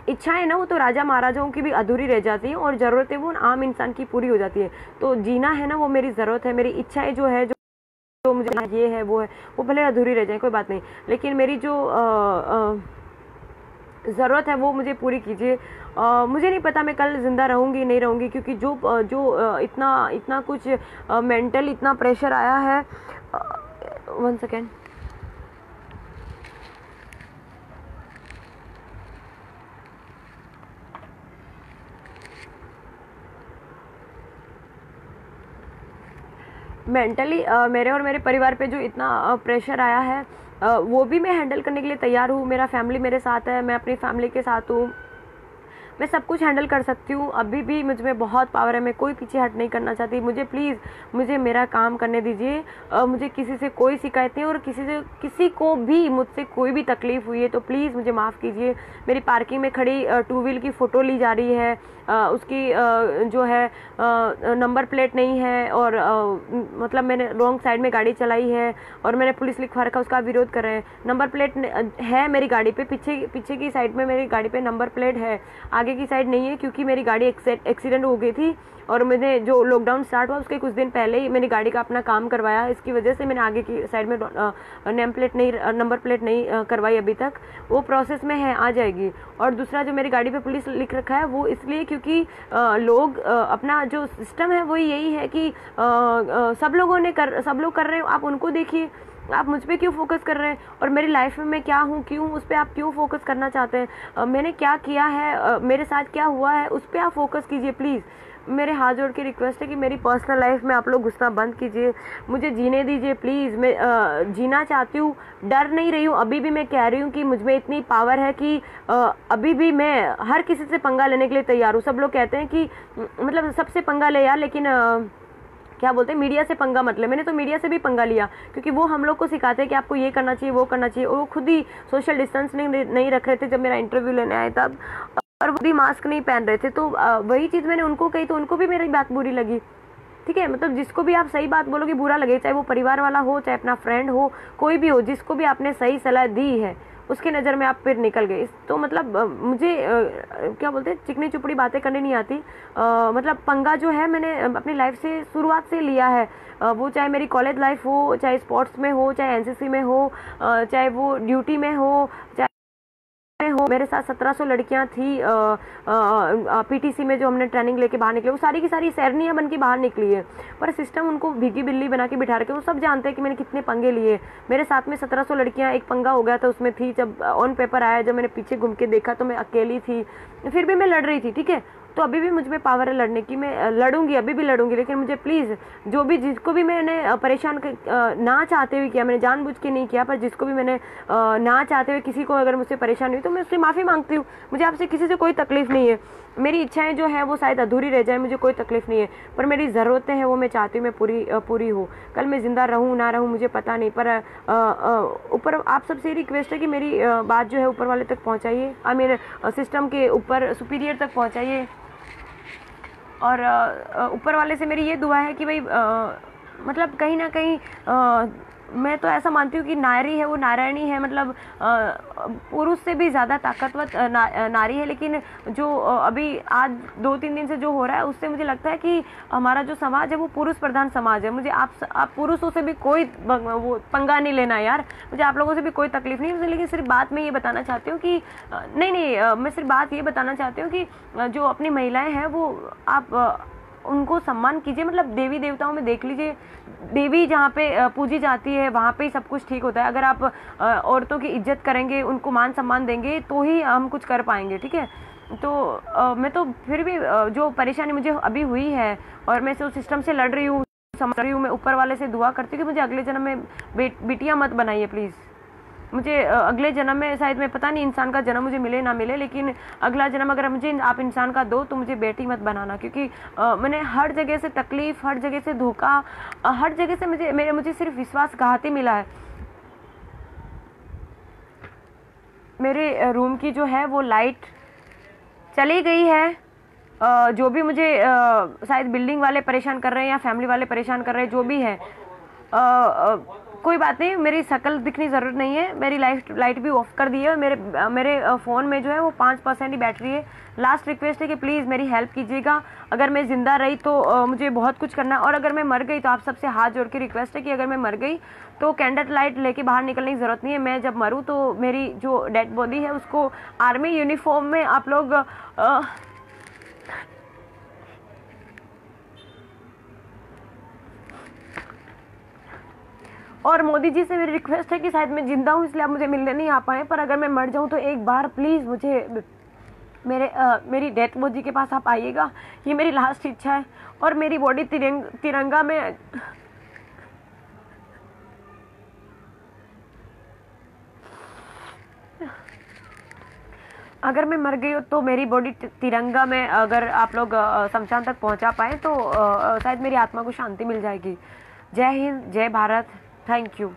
Speaker 1: इच्छाएं ना, वो तो राजा महाराजाओं की भी अधूरी रह जाती हैं और ज़रूरतें वो आम इंसान की पूरी हो जाती है। तो जीना है ना, वो मेरी ज़रूरत है। मेरी इच्छाएं जो है, जो मुझे ये है वो है, वो भले अधूरी रह जाए कोई बात नहीं, लेकिन मेरी जो ज़रूरत है वो मुझे पूरी कीजिए। मुझे नहीं पता मैं कल ज़िंदा रहूँगी नहीं रहूँगी, क्योंकि जो इतना कुछ मेंटल इतना प्रेशर आया है। 1 सेकेंड। मेंटली मेरे और मेरे परिवार पे जो इतना प्रेशर आया है वो भी मैं हैंडल करने के लिए तैयार हूँ। मेरा फैमिली मेरे साथ है, मैं अपनी फैमिली के साथ हूँ, मैं सब कुछ हैंडल कर सकती हूँ। अभी भी मुझ में बहुत पावर है, मैं कोई पीछे हट नहीं करना चाहती। मुझे प्लीज़ मुझे मेरा काम करने दीजिए। मुझे किसी से कोई शिकायत नहीं, और किसी को भी मुझसे कोई भी तकलीफ़ हुई है तो प्लीज़ मुझे माफ़ कीजिए। मेरी पार्किंग में खड़ी 2 व्हील की फ़ोटो ली जा रही है, उसकी जो है नंबर प्लेट नहीं है, और मतलब मैंने रॉन्ग साइड में गाड़ी चलाई है और मैंने पुलिस लिखवा रखा, उसका विरोध कर रहे हैं। नंबर प्लेट है मेरी गाड़ी पे, पीछे की साइड में मेरी गाड़ी पे नंबर प्लेट है, आगे की साइड नहीं है, क्योंकि मेरी गाड़ी एक्सीडेंट हो गई थी और मैंने जो लॉकडाउन स्टार्ट हुआ उसके कुछ दिन पहले ही मैंने गाड़ी का अपना काम करवाया। इसकी वजह से मैंने आगे की साइड में नंबर प्लेट नहीं करवाई अभी तक, वो प्रोसेस में है, आ जाएगी। और दूसरा जो मेरी गाड़ी पे पुलिस लिख रखा है वो इसलिए क्योंकि लोग अपना जो सिस्टम है वो यही है कि सब लोग कर रहे हैं, आप उनको देखिए, आप मुझ पे क्यों फोकस कर रहे हैं, और मेरी लाइफ में मैं क्या हूँ, क्यों, उस पर आप क्यों फोकस करना चाहते हैं। मैंने क्या किया है, मेरे साथ क्या हुआ है, उस पर आप फोकस कीजिए प्लीज़। मेरे हाथ जोड़ के रिक्वेस्ट है कि मेरी पर्सनल लाइफ में आप लोग गुस्सा बंद कीजिए, मुझे जीने दीजिए प्लीज़। मैं जीना चाहती हूँ, डर नहीं रही हूँ। अभी भी मैं कह रही हूँ कि मुझ में इतनी पावर है कि अभी भी मैं हर किसी से पंगा लेने के लिए तैयार हूँ। सब लोग कहते हैं कि मतलब सबसे पंगा ले यार, लेकिन क्या बोलते हैं, मीडिया से पंगा मत ले। मैंने तो मीडिया से भी पंगा लिया, क्योंकि वो हम लोग को सिखाते हैं कि आपको ये करना चाहिए, वो करना चाहिए, और वो खुद ही सोशल डिस्टेंस नहीं रख रहे थे जब मेरा इंटरव्यू लेने आए तब, और वो भी मास्क नहीं पहन रहे थे। तो वही चीज़ मैंने उनको कही तो उनको भी मेरी बात बुरी लगी। ठीक है, मतलब जिसको भी आप सही बात बोलोगे बुरा लगे, चाहे वो परिवार वाला हो, चाहे अपना फ्रेंड हो, कोई भी हो, जिसको भी आपने सही सलाह दी है उसकी नज़र में आप फिर निकल गए। तो मतलब मुझे क्या बोलते हैं, चिकनी चुपड़ी बातें करनी नहीं आती। मतलब पंगा जो है मैंने अपनी लाइफ से शुरुआत से लिया है, वो चाहे मेरी कॉलेज लाइफ हो, चाहे स्पोर्ट्स में हो, चाहे एनसीसी में हो, चाहे वो ड्यूटी में हो, चाहे मेरे साथ 1700 लड़कियां थी पीटीसी में, जो हमने ट्रेनिंग लेके बाहर निकले, वो सारी की सारी सैरनियाँ बन के बाहर निकली है, पर सिस्टम उनको भीगी बिल्ली बना के बिठा रखे। वो सब जानते हैं कि मैंने कितने पंगे लिए। मेरे साथ में 1700 लड़कियां, एक पंगा हो गया था उसमें थी। जब ऑन पेपर आया, जब मैंने पीछे घूम के देखा तो मैं अकेली थी, फिर भी मैं लड़ रही थी, ठीक है। तो अभी भी मुझ में पावर है लड़ने की, मैं लड़ूंगी, अभी भी लड़ूंगी। लेकिन मुझे प्लीज़, जो भी जिसको भी मैंने परेशान ना चाहते हुए किया, मैंने जानबूझ के नहीं किया, पर जिसको भी मैंने ना चाहते हुए किसी को अगर मुझसे परेशानी हुई तो मैं उससे माफ़ी मांगती हूँ। मुझे आपसे किसी से कोई तकलीफ नहीं है। मेरी इच्छाएं जो है वो शायद अधूरी रह जाए, मुझे कोई तकलीफ नहीं है, पर मेरी ज़रूरतें हैं वो मैं चाहती हूँ मैं पूरी हो। कल मैं ज़िंदा रहूँ ना रहूँ मुझे पता नहीं, पर ऊपर आप सबसे रिक्वेस्ट है कि मेरी बात जो है ऊपर वाले तक पहुँचाइए, आई मीन सिस्टम के ऊपर सुपीरियर तक पहुँचाइए। और ऊपर वाले से मेरी ये दुआ है कि भाई मतलब कहीं ना कहीं मैं तो ऐसा मानती हूँ कि नारी है वो नारायणी है, मतलब पुरुष से भी ज़्यादा ताकतवर नारी है। लेकिन जो अभी आज 2-3 दिन से जो हो रहा है, उससे मुझे लगता है कि हमारा जो समाज है वो पुरुष प्रधान समाज है। मुझे आप पुरुषों से भी कोई वो पंगा नहीं लेना है यार, मुझे आप लोगों से भी कोई तकलीफ नहीं है। लेकिन सिर्फ बात मैं ये बताना चाहती हूँ कि मैं सिर्फ बात ये बताना चाहती हूँ कि जो अपनी महिलाएँ हैं वो आप उनको सम्मान कीजिए। मतलब देवी देवताओं में देख लीजिए, देवी जहाँ पे पूजी जाती है वहाँ पे ही सब कुछ ठीक होता है। अगर आप औरतों की इज्जत करेंगे, उनको मान सम्मान देंगे तो ही हम कुछ कर पाएंगे, ठीक है। तो मैं तो फिर भी जो परेशानी मुझे अभी हुई है और मैं उस सिस्टम से लड़ रही हूँ, समझ रही हूँ, मैं ऊपर वाले से दुआ करती हूँ कि मुझे अगले जन्म में बेटियाँ मत बनाइए प्लीज़। मुझे अगले जन्म में शायद, मैं पता नहीं इंसान का जन्म मुझे मिले ना मिले, लेकिन अगला जन्म अगर मुझे आप इंसान का दो तो मुझे बेटी मत बनाना। क्योंकि मैंने हर जगह से तकलीफ़, हर जगह से धोखा, हर जगह से मुझे सिर्फ विश्वासघात ही मिला है। मेरे रूम की जो है वो लाइट चली गई है। जो भी मुझे शायद बिल्डिंग वाले परेशान कर रहे हैं या फैमिली वाले परेशान कर रहे हैं, जो भी है कोई बात नहीं, मेरी शक्ल दिखनी ज़रूरत नहीं है। मेरी लाइट भी ऑफ कर दी है। मेरे फ़ोन में जो है वो 5% ही बैटरी है। लास्ट रिक्वेस्ट है कि प्लीज़ मेरी हेल्प कीजिएगा। अगर मैं ज़िंदा रही तो मुझे बहुत कुछ करना है, और अगर मैं मर गई तो आप सबसे हाथ जोड़ के रिक्वेस्ट है कि अगर मैं मर गई तो कैंडल लाइट लेके बाहर निकलने की ज़रूरत नहीं है। मैं जब मरूँ तो मेरी जो डेड बॉडी है उसको आर्मी यूनिफॉर्म में आप लोग और मोदी जी से मेरी रिक्वेस्ट है कि शायद मैं जिंदा हूँ इसलिए आप मुझे मिलने नहीं आ पाए, पर अगर मैं मर जाऊँ तो एक बार प्लीज़ मुझे मेरी डेथ बॉडी के पास आप आइएगा। ये मेरी लास्ट इच्छा है। और मेरी बॉडी तिरंगा में अगर मैं मर गई हो तो मेरी बॉडी तिरंगा में अगर आप लोग शमशान तक पहुंचा पाए तो शायद मेरी आत्मा को शांति मिल जाएगी। जय हिंद, जय भारत, थैंक यू।